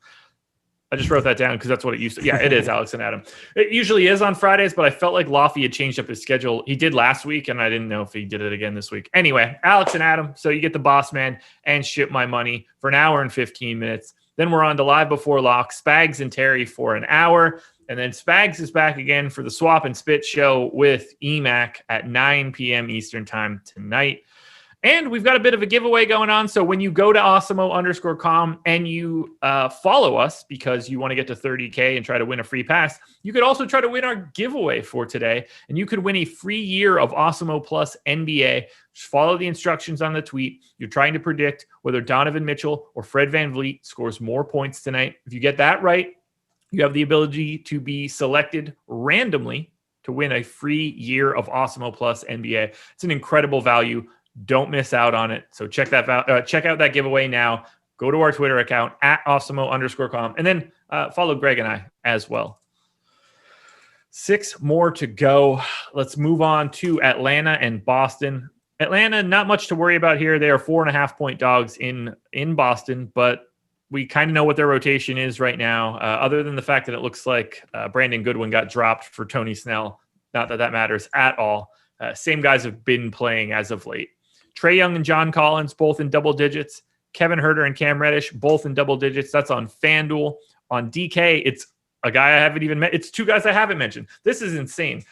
[SPEAKER 1] I just wrote that down because that's what it used to. Yeah, it is Alex and Adam. It usually is on Fridays, but I felt like Lofty had changed up his schedule. He did last week, and I didn't know if he did it again this week. Anyway, Alex and Adam. So you get the boss man and Ship My Money for an hour and 15 minutes. Then we're on to Live Before Lock, Spags and Terry for an hour. And then Spags is back again for the Swap and Spit show with EMAC at 9 p.m. Eastern time tonight. And we've got a bit of a giveaway going on. So when you go to Awesemo_com and you follow us because you want to get to 30K and try to win a free pass, you could also try to win our giveaway for today. And you could win a free year of Awesemo Plus NBA. Just follow the instructions on the tweet. You're trying to predict whether Donovan Mitchell or Fred VanVleet scores more points tonight. If you get that right, you have the ability to be selected randomly to win a free year of Awesemo Plus NBA. It's an incredible value. Don't miss out on it. So check out that giveaway now. Go to our Twitter account at Awesemo_com and then follow Greg and I as well. 6 more to go. Let's move on to Atlanta and Boston. Atlanta, not much to worry about here. They are 4.5-point dogs in Boston, but we kind of know what their rotation is right now, other than the fact that it looks like Brandon Goodwin got dropped for Tony Snell. Not that matters at all. Same guys have been playing as of late. Trae Young and John Collins, both in double digits. Kevin Huerter and Cam Reddish, both in double digits. That's on FanDuel. On DK, it's a guy I haven't even met. It's 2 guys I haven't mentioned. This is insane.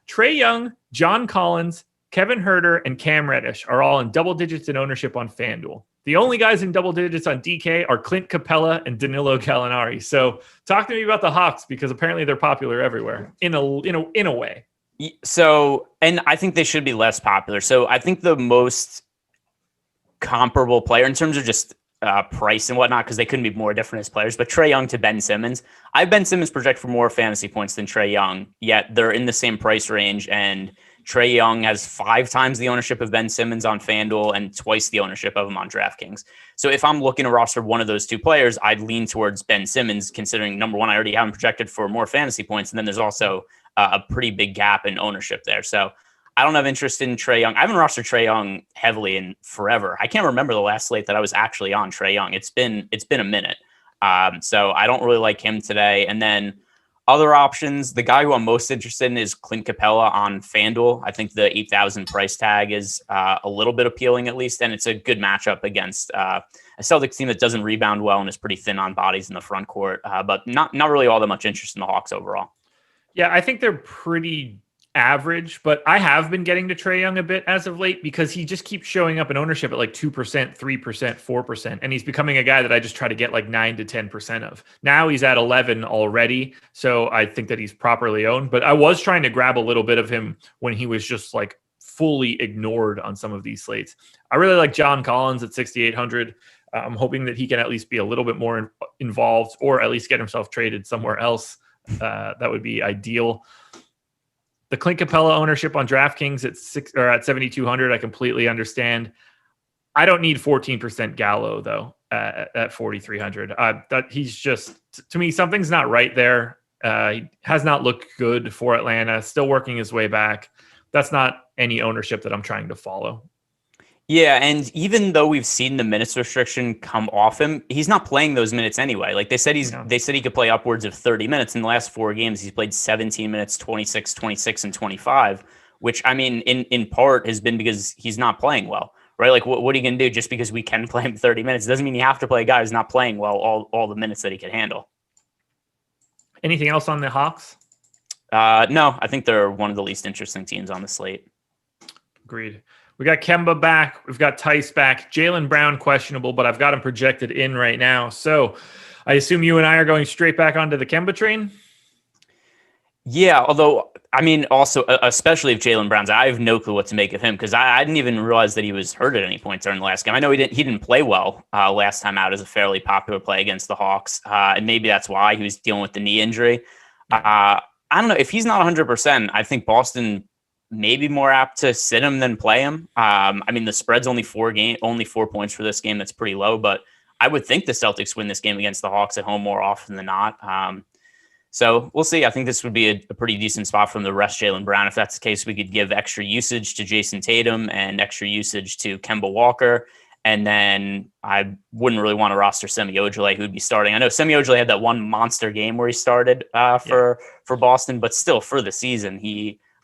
[SPEAKER 1] Trae Young, John Collins, Kevin Huerter, and Cam Reddish are all in double digits in ownership on FanDuel. The only guys in double digits on DK are Clint Capella and Danilo Gallinari. So talk to me about the Hawks because apparently they're popular everywhere in a way.
[SPEAKER 2] So, and I think they should be less popular. So I think the most comparable player in terms of just price and whatnot, because they couldn't be more different as players, but Trae Young to Ben Simmons. I have Ben Simmons project for more fantasy points than Trae Young, yet they're in the same price range. And Trae Young has 5 times the ownership of Ben Simmons on FanDuel and twice the ownership of him on DraftKings. So if I'm looking to roster one of those 2 players, I'd lean towards Ben Simmons, considering number one, I already have him projected for more fantasy points. And then there's also a pretty big gap in ownership there. So I don't have interest in Trae Young. I haven't rostered Trae Young heavily in forever. I can't remember the last slate that I was actually on Trae Young. It's been a minute. So I don't really like him today. And then other options, the guy who I'm most interested in is Clint Capella on FanDuel. I think the 8,000 price tag is a little bit appealing at least, and it's a good matchup against a Celtics team that doesn't rebound well and is pretty thin on bodies in the front court, but not really all that much interest in the Hawks overall.
[SPEAKER 1] Yeah, I think they're pretty average, but I have been getting to Trae Young a bit as of late because he just keeps showing up in ownership at like 2%, 3%, 4%. And he's becoming a guy that I just try to get like 9 to 10% of. Now he's at 11 already. So I think that he's properly owned, but I was trying to grab a little bit of him when he was just like fully ignored on some of these slates. I really like John Collins at 6,800. I'm hoping that he can at least be a little bit more involved or at least get himself traded somewhere else. That would be ideal. The Clint Capella ownership on DraftKings at 7,200, I completely understand. I don't need 14% Gallo though at 4,300. That he's just, to me, something's not right there. He has not looked good for Atlanta. Still working his way back. That's not any ownership that I'm trying to follow.
[SPEAKER 2] Yeah, and even though we've seen the minutes restriction come off him, he's not playing those minutes anyway. Like they said he could play upwards of 30 minutes. In the last 4 games, he's played 17 minutes, 26, 26, and 25, which I mean, in part has been because he's not playing well, right? Like what are you going to do just because we can play him 30 minutes? It doesn't mean you have to play a guy who's not playing well all the minutes that he can handle.
[SPEAKER 1] Anything else on the Hawks?
[SPEAKER 2] No, I think they're one of the least interesting teams on the slate.
[SPEAKER 1] Agreed. We got Kemba back. We've got Tice back. Jaylen Brown questionable, but I've got him projected in right now. So I assume you and I are going straight back onto the Kemba train?
[SPEAKER 2] Yeah, although, I mean, also, especially if Jaylen Brown's, I have no clue what to make of him because I didn't even realize that he was hurt at any point during the last game. I know he didn't play well last time out as a fairly popular play against the Hawks, and maybe that's why he was dealing with the knee injury. I don't know. If he's not 100%, I think Boston maybe more apt to sit him than play him. I mean, the spread's only 4 points for this game. That's pretty low, but I would think the Celtics win this game against the Hawks at home more often than not. So we'll see. I think this would be a pretty decent spot from the rest Jaylen Brown. If that's the case, we could give extra usage to Jason Tatum and extra usage to Kemba Walker. And then I wouldn't really want to roster Semi Ojeleye, who'd be starting. I know Semi Ojeleye had that one monster game where he started for Boston, but still for the season,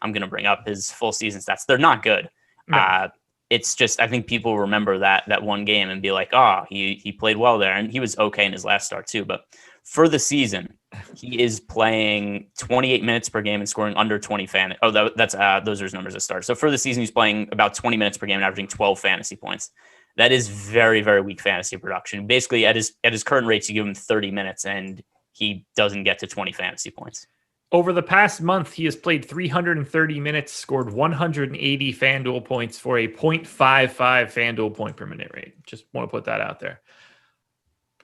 [SPEAKER 2] I'm going to bring up his full season stats. They're not good. No. It's just, I think people remember that one game and be like, he played well there. And he was okay in his last start too. But for the season, He is playing 28 minutes per game and scoring under 20 fantasy. Oh, those are his numbers at start. So for the season, he's playing about 20 minutes per game and averaging 12 fantasy points. That is very, very weak fantasy production. Basically, at his current rates, you give him 30 minutes and he doesn't get to 20 fantasy points.
[SPEAKER 1] Over the past month, he has played 330 minutes, scored 180 FanDuel points for a 0.55 FanDuel point per minute rate. Just want to put that out there.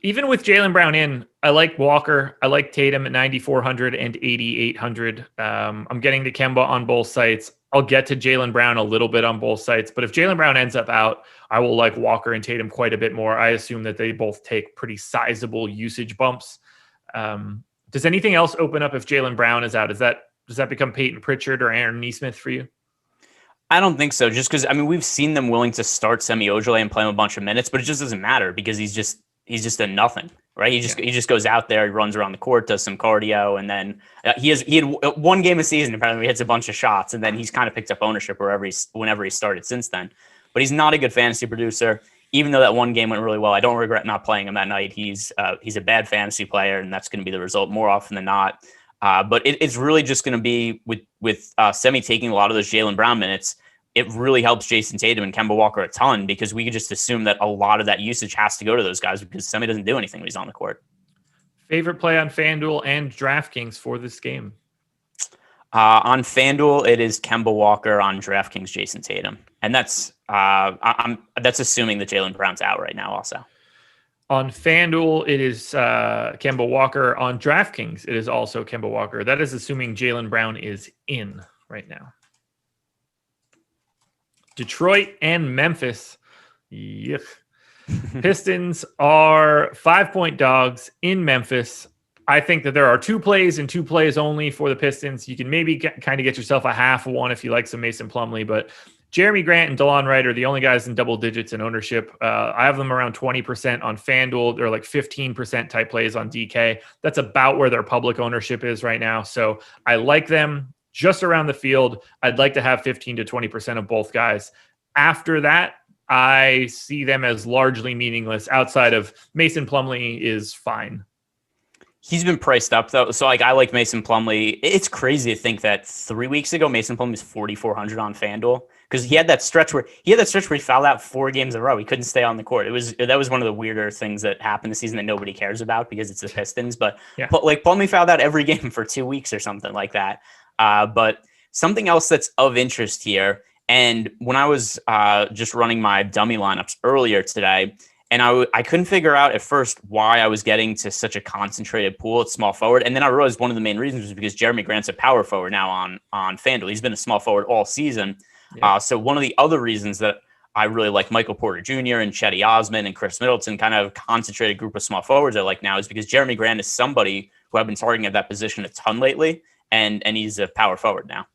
[SPEAKER 1] Even with Jaylen Brown in, I like Walker. I like Tatum at 9,400 and 8,800. I'm getting to Kemba on both sites. I'll get to Jaylen Brown a little bit on both sites. But if Jaylen Brown ends up out, I will like Walker and Tatum quite a bit more. I assume that they both take pretty sizable usage bumps. Does anything else open up if Jaylen Brown is out? Does that become Peyton Pritchard or Aaron Nesmith for you?
[SPEAKER 2] I don't think so. Just because, we've seen them willing to start Semi Ojeleye and play him a bunch of minutes, but it just doesn't matter because he's just a nothing, right? He just goes out there, he runs around the court, does some cardio, and then he had one game a season. Apparently, he hits a bunch of shots, and then he's kind of picked up ownership whenever he started since then. But he's not a good fantasy producer. Even though that one game went really well, I don't regret not playing him that night. He's a bad fantasy player, and that's going to be the result more often than not. But it's really just going to be with Semi taking a lot of those Jaylen Brown minutes. It really helps Jason Tatum and Kemba Walker a ton because we could just assume that a lot of that usage has to go to those guys because Semi doesn't do anything when he's on the court. Favorite play on FanDuel and DraftKings for this game? On FanDuel, it is Kemba Walker. On DraftKings, Jason Tatum, and that's assuming that Jaylen Brown's out right now. Also, on FanDuel, it is Kemba Walker. On DraftKings, it is also Kemba Walker. That is assuming Jaylen Brown is in right now. Detroit and Memphis. Yuck. Pistons are 5-point dogs in Memphis. I think that there are 2 plays and 2 plays only for the Pistons. You can maybe kind of get yourself a half one if you like some Mason Plumlee, but Jeremy Grant and DeLon Wright are the only guys in double digits in ownership. I have them around 20% on FanDuel. They're like 15% type plays on DK. That's about where their public ownership is right now. So I like them just around the field. I'd like to have 15 to 20% of both guys. After that, I see them as largely meaningless outside of Mason Plumlee is fine. He's been priced up though. So I like Mason Plumlee. It's crazy to think that 3 weeks ago, Mason Plumlee was 4,400 on FanDuel because he had that stretch where he fouled out 4 games in a row. He couldn't stay on the court. That was one of the weirder things that happened this season that nobody cares about because it's the Pistons. But Plumlee fouled out every game for 2 weeks or something like that. But something else that's of interest here, and when I was just running my dummy lineups earlier today, and I couldn't figure out at first why I was getting to such a concentrated pool at small forward. And then I realized one of the main reasons was because Jeremy Grant's a power forward now on FanDuel. He's been a small forward all season. Yeah. So one of the other reasons that I really like Michael Porter Jr. and Chetty Osman and Chris Middleton, kind of concentrated group of small forwards I like now, is because Jeremy Grant is somebody who I've been targeting at that position a ton lately. And he's a power forward now.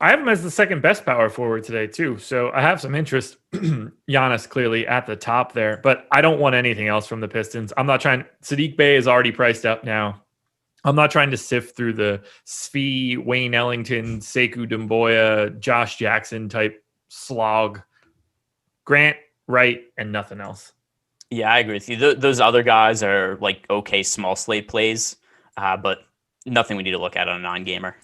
[SPEAKER 2] I have him as the second best power forward today, too. So I have some interest. Giannis clearly at the top there, but I don't want anything else from the Pistons. I'm not trying. Sadiq Bey is already priced up now. I'm not trying to sift through the Svi, Wayne Ellington, Sekou Doumbouya, Josh Jackson type slog. Grant, Wright, and nothing else. Yeah, I agree with you. Those other guys are like okay small slate plays, but nothing we need to look at on a non-gamer.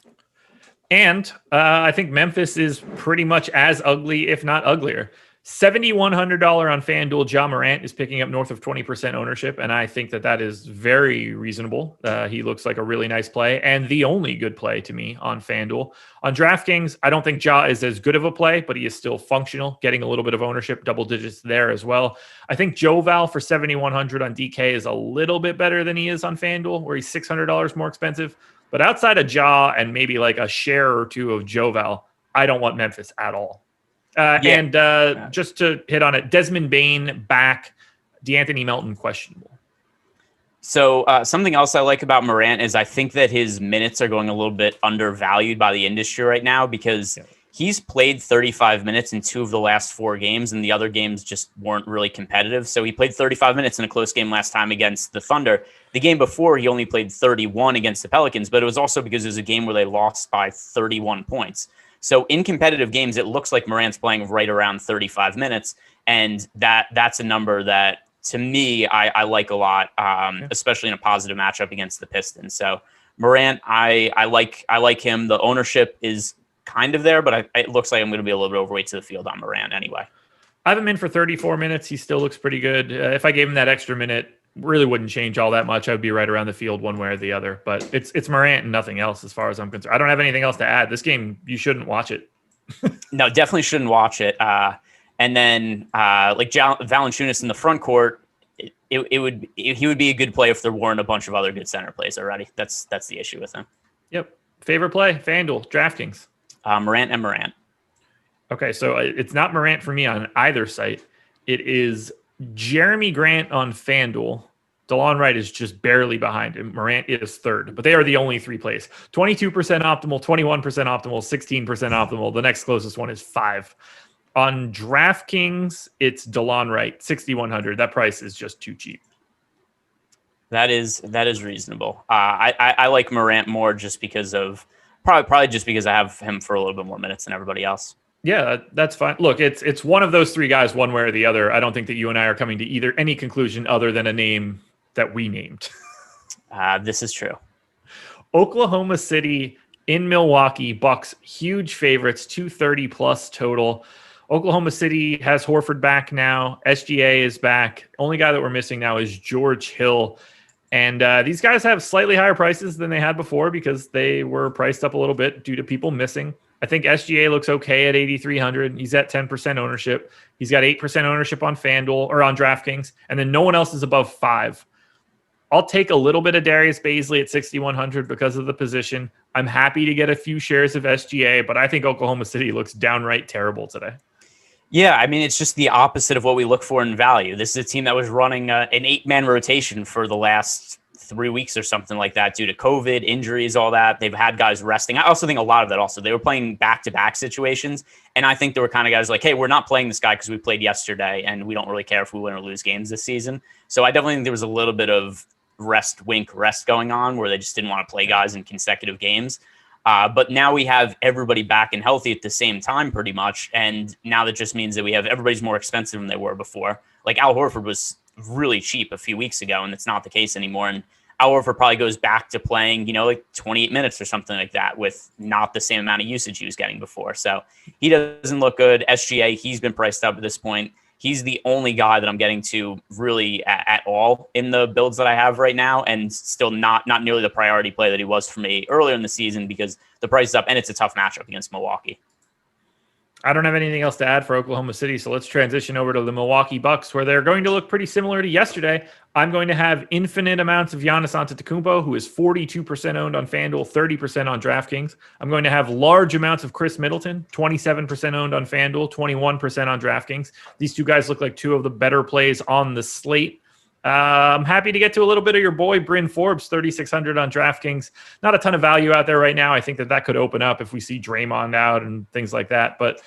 [SPEAKER 2] And I think Memphis is pretty much as ugly, if not uglier. $7,100 on FanDuel. Ja Morant is picking up north of 20% ownership, and I think that is very reasonable. He looks like a really nice play, and the only good play to me on FanDuel. On DraftKings, I don't think Ja is as good of a play, but he is still functional, getting a little bit of ownership, double digits there as well. I think Joval for $7,100 on DK is a little bit better than he is on FanDuel, where he's $600 more expensive. But outside of Ja and maybe like a share or two of Joval, I don't want Memphis at all. And just to hit on it, Desmond Bane back, DeAnthony Melton questionable. So something else I like about Morant is I think that his minutes are going a little bit undervalued by the industry right now because he's played 35 minutes in 2 of the last 4 games, and the other games just weren't really competitive. So he played 35 minutes in a close game last time against the Thunder. The game before, he only played 31 against the Pelicans, but it was also because it was a game where they lost by 31 points. So in competitive games, it looks like Morant's playing right around 35 minutes, and that's a number that to me, I like a lot, especially in a positive matchup against the Pistons. So Morant, I like him. The ownership is kind of there, but it looks like I'm going to be a little bit overweight to the field on Morant anyway.
[SPEAKER 1] I have him in for 34 minutes. He still looks pretty good. If I gave him that extra minute, really wouldn't change all that much. I would be right around the field one way or the other. But it's Morant and nothing else as far as I'm concerned. I don't have anything else to add. This game, you shouldn't watch it.
[SPEAKER 2] No, definitely shouldn't watch it. And then like Valanciunas in the front court, he would be a good play if there weren't a bunch of other good center plays already. That's the issue with him.
[SPEAKER 1] Yep. Favorite play, FanDuel, DraftKings.
[SPEAKER 2] Morant and Morant.
[SPEAKER 1] Okay, so it's not Morant for me on either site. It is Jeremy Grant on FanDuel. DeLon Wright is just barely behind him. Morant is third, but they are the only three plays. 22% optimal, 21% optimal, 16% optimal. The next closest one is 5. On DraftKings, it's DeLon Wright, 6,100. That price is just too cheap.
[SPEAKER 2] That is reasonable. I like Morant more just because of probably just because I have him for a little bit more minutes than everybody else.
[SPEAKER 1] Yeah, that's fine. Look, it's one of those three guys, one way or the other. I don't think that you and I are coming to any conclusion other than a name that we named.
[SPEAKER 2] This is true.
[SPEAKER 1] Oklahoma City in Milwaukee, Bucks huge favorites, 230 plus total. Oklahoma City has Horford back now. SGA is back. Only guy that we're missing now is George Hill. And these guys have slightly higher prices than they had before because they were priced up a little bit due to people missing. I think SGA looks okay at 8,300. He's at 10% ownership. He's got 8% ownership on FanDuel or on DraftKings, and then no one else is above 5. I'll take a little bit of Darius Baisley at 6,100 because of the position. I'm happy to get a few shares of SGA, but I think Oklahoma City looks downright terrible today.
[SPEAKER 2] Yeah, I mean, it's just the opposite of what we look for in value. This is a team that was running an 8-man rotation for the last 3 weeks or something like that due to COVID, injuries, all that. They've had guys resting. I also think a lot of that also, they were playing back-to-back situations. And I think there were kind of guys like, hey, we're not playing this guy because we played yesterday and we don't really care if we win or lose games this season. So I definitely think there was a little bit of rest going on where they just didn't want to play guys in consecutive games. But now we have everybody back and healthy at the same time pretty much. And now that just means that we have everybody's more expensive than they were before. Like Al Horford was really cheap a few weeks ago, and it's not the case anymore. And Al Horford probably goes back to playing, like 28 minutes or something like that with not the same amount of usage he was getting before. So he doesn't look good. SGA, he's been priced up at this point. He's the only guy that I'm getting to really at all in the builds that I have right now, and still not nearly the priority play that he was for me earlier in the season because the price is up and it's a tough matchup against Milwaukee.
[SPEAKER 1] I don't have anything else to add for Oklahoma City, so let's transition over to the Milwaukee Bucks, where they're going to look pretty similar to yesterday. I'm going to have infinite amounts of Giannis Antetokounmpo, who is 42% owned on FanDuel, 30% on DraftKings. I'm going to have large amounts of Chris Middleton, 27% owned on FanDuel, 21% on DraftKings. These two guys look like two of the better plays on the slate. I'm happy to get to a little bit of your boy, Bryn Forbes, 3,600 on DraftKings. Not a ton of value out there right now. I think that could open up if we see Draymond out and things like that. But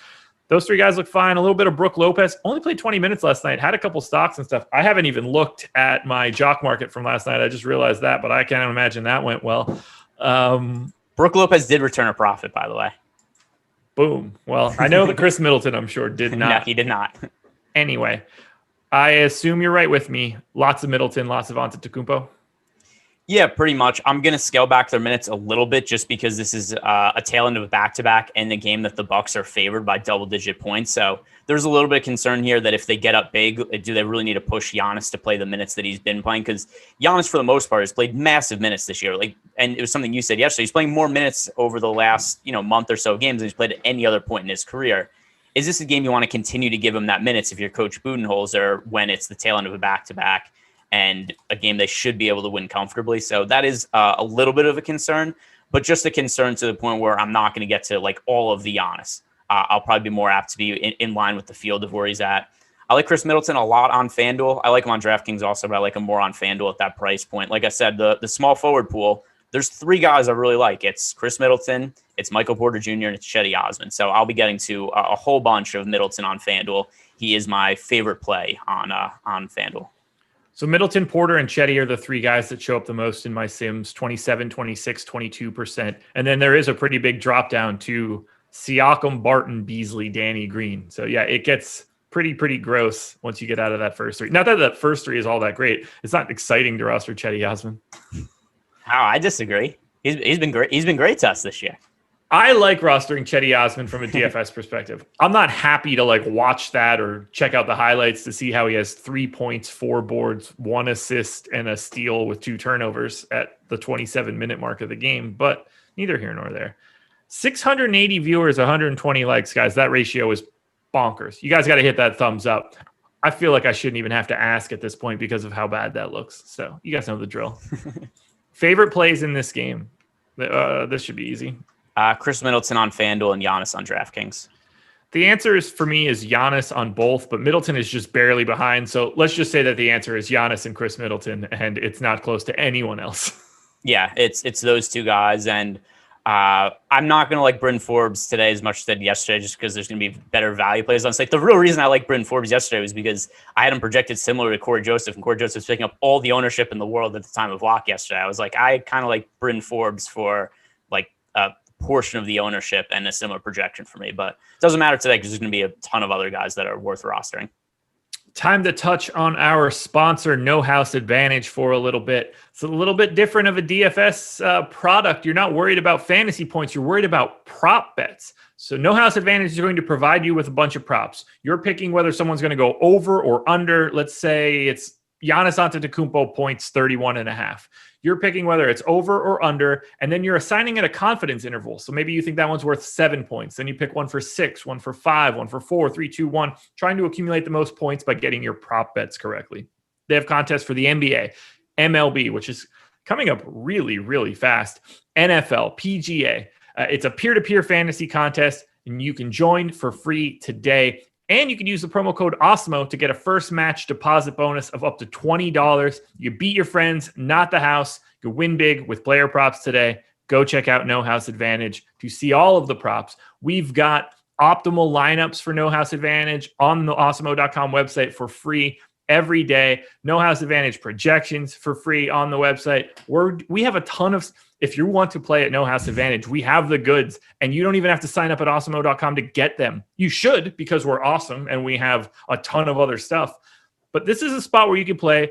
[SPEAKER 1] those three guys look fine. A little bit of Brook Lopez. Only played 20 minutes last night. Had a couple stocks and stuff. I haven't even looked at my jock market from last night. I just realized that, but I can't imagine that went well.
[SPEAKER 2] Brook Lopez did return a profit, by the way.
[SPEAKER 1] Boom. Well, I know that Chris Middleton, I'm sure, did not.
[SPEAKER 2] No, he did not.
[SPEAKER 1] Anyway, I assume you're right with me. Lots of Middleton, lots of Antetokounmpo.
[SPEAKER 2] Yeah, pretty much. I'm going to scale back their minutes a little bit just because this is a tail end of a back-to-back and the game that the Bucks are favored by double-digit points. So there's a little bit of concern here that if they get up big, do they really need to push Giannis to play the minutes that he's been playing? Because Giannis, for the most part, has played massive minutes this year. And it was something you said yesterday. He's playing more minutes over the last month or so of games than he's played at any other point in his career. Is this a game you want to continue to give him that minutes if you're Coach Budenholzer when it's the tail end of a back-to-back and a game they should be able to win comfortably? So that is a little bit of a concern, but just a concern to the point where I'm not going to get to all of the Giannis. I'll probably be more apt to be in line with the field of where he's at. I like Chris Middleton a lot on FanDuel. I like him on DraftKings also, but I like him more on FanDuel at that price point. Like I said, the small forward pool, there's three guys I really like. It's Chris Middleton, it's Michael Porter Jr., and it's Cedi Osman. So I'll be getting to a whole bunch of Middleton on FanDuel. He is my favorite play on FanDuel.
[SPEAKER 1] So Middleton, Porter, and Cedi are the three guys that show up the most in my Sims, 27, 26, 22%. And then there is a pretty big drop down to Siakam, Barton, Beasley, Danny Green. So yeah, it gets pretty gross once you get out of that first three. Not that that first three is all that great. It's not exciting to roster Chetty Osman.
[SPEAKER 2] Oh, I disagree. He's been great. He's been great to us this year.
[SPEAKER 1] I like rostering Chetty Osman from a DFS perspective. I'm not happy to like watch that or check out the highlights to see how he has 3 points, 4 boards, 1 assist, and a steal with 2 turnovers at the 27-minute mark of the game, but neither here nor there. 680 viewers, 120 likes, guys. That ratio is bonkers. You guys got to hit that thumbs up. I feel like I shouldn't even have to ask at this point because of how bad that looks. So you guys know the drill. Favorite plays in this game? This should be easy.
[SPEAKER 2] Chris Middleton on FanDuel and Giannis on DraftKings.
[SPEAKER 1] The answer is for me is Giannis on both, but Middleton is just barely behind. So let's just say that the answer is Giannis and Chris Middleton, and it's not close to anyone else.
[SPEAKER 2] Yeah, it's those two guys, and I'm not going to like Bryn Forbes today as much as I did yesterday, just because there's going to be better value plays on slate. The real reason I like Bryn Forbes yesterday was because I had him projected similar to Corey Joseph, and Corey Joseph's picking up all the ownership in the world at the time of lock yesterday. I was like, I kind of like Bryn Forbes for like a portion of the ownership and a similar projection for me, but it doesn't matter today because there's going to be a ton of other guys that are worth rostering.
[SPEAKER 1] Time to touch on our sponsor, No House Advantage, for a little bit. It's a little bit different of a DFS product. You're not worried about fantasy points. You're worried about prop bets. So No House Advantage is going to provide you with a bunch of props. You're picking whether someone's going to go over or under. Let's say it's Giannis Antetokounmpo points 31.5. You're picking whether it's over or under, and then you're assigning it a confidence interval. So maybe you think that one's worth 7 points. Then you pick one for 6, one for 5, one for 4, 3, 2, 1, trying to accumulate the most points by getting your prop bets correctly. They have contests for the NBA, MLB, which is coming up really, really fast, NFL, PGA. It's a peer-to-peer fantasy contest, and you can join for free today. And you can use the promo code Awesemo to get a first match deposit bonus of up to $20. You beat your friends, not the house. You win big with player props today. Go check out No House Advantage to see all of the props. We've got optimal lineups for No House Advantage on the Awesemo.com website for free every day. No House Advantage projections for free on the website. We have a ton of... If you want to play at No House Advantage, we have the goods, and you don't even have to sign up at Awesemo.com to get them. You should, because we're awesome and we have a ton of other stuff. But this is a spot where you can play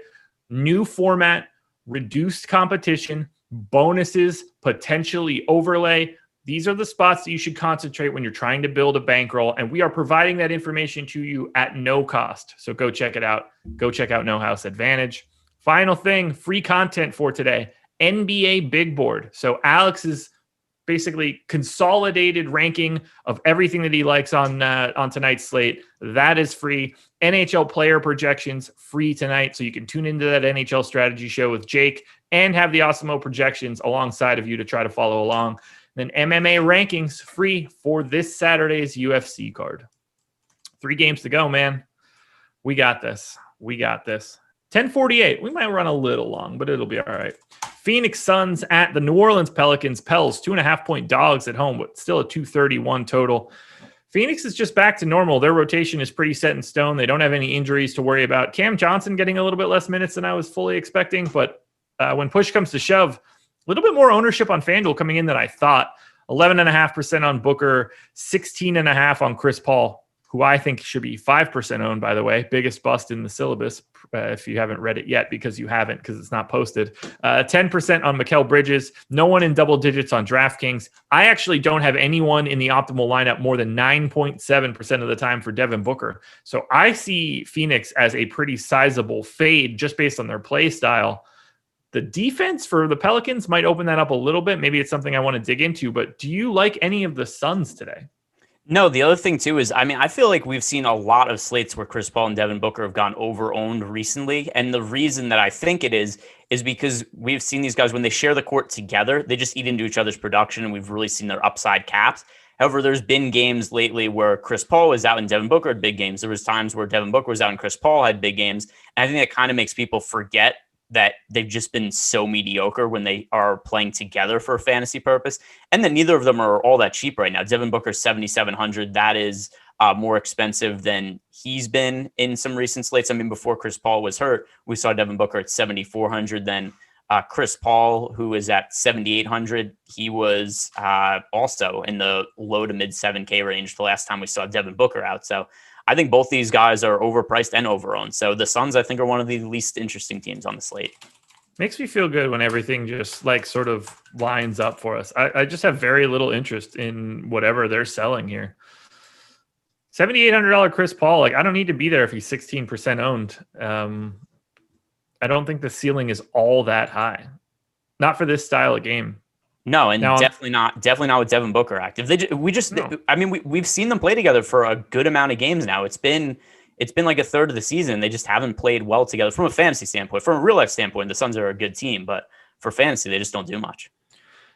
[SPEAKER 1] new format, reduced competition, bonuses, potentially overlay. These are the spots that you should concentrate when you're trying to build a bankroll, and we are providing that information to you at no cost. So go check it out. Go check out No House Advantage. Final thing, free content for today. NBA Big Board. So Alex's basically consolidated ranking of everything that he likes on tonight's slate. That is free. NHL player projections free tonight. So you can tune into that NHL strategy show with Jake and have the Awesemo projections alongside of you to try to follow along. Then MMA rankings free for this Saturday's UFC card. 3 games to go, man. We got this. 10:48. We might run a little long, but it'll be all right. Phoenix Suns at the New Orleans Pelicans. Pels 2.5-point dogs at home, but still a 231 total. Phoenix is just back to normal. Their rotation is pretty set in stone. They don't have any injuries to worry about. Cam Johnson getting a little bit less minutes than I was fully expecting, but when push comes to shove, a little bit more ownership on FanDuel coming in than I thought. 11.5% on Booker, 16.5% on Chris Paul, who I think should be 5% owned, by the way. Biggest bust in the syllabus, if you haven't read it yet, because you haven't, because it's not posted. 10% on Mikal Bridges. No one in double digits on DraftKings. I actually don't have anyone in the optimal lineup more than 9.7% of the time for Devin Booker. So I see Phoenix as a pretty sizable fade just based on their play style. The defense for the Pelicans might open that up a little bit. Maybe it's something I want to dig into, but do you like any of the Suns today?
[SPEAKER 2] No, the other thing too is, I feel like we've seen a lot of slates where Chris Paul and Devin Booker have gone over-owned recently. And the reason that I think it is because we've seen these guys, when they share the court together, they just eat into each other's production, and we've really seen their upside caps. However, there's been games lately where Chris Paul was out and Devin Booker had big games. There was times where Devin Booker was out and Chris Paul had big games. And I think that kind of makes people forget that they've just been so mediocre when they are playing together for a fantasy purpose. And then neither of them are all that cheap right now. Devin Booker's 7,700. That is more expensive than he's been in some recent slates. I mean, before Chris Paul was hurt, we saw Devin Booker at 7,400. Then Chris Paul, who is at 7,800, he was also in the low to mid 7K range the last time we saw Devin Booker out. So I think both these guys are overpriced and overowned. So the Suns, I think, are one of the least interesting teams on the slate.
[SPEAKER 1] Makes me feel good when everything just like sort of lines up for us. I just have very little interest in whatever they're selling here. $7,800 Chris Paul. Like, I don't need to be there if he's 16% owned. I don't think the ceiling is all that high. Not for this style of game.
[SPEAKER 2] No, and definitely not with Devin Booker active. We've seen them play together for a good amount of games now. It's been like a third of the season. They just haven't played well together from a fantasy standpoint. From a real life standpoint, the Suns are a good team, but for fantasy, they just don't do much.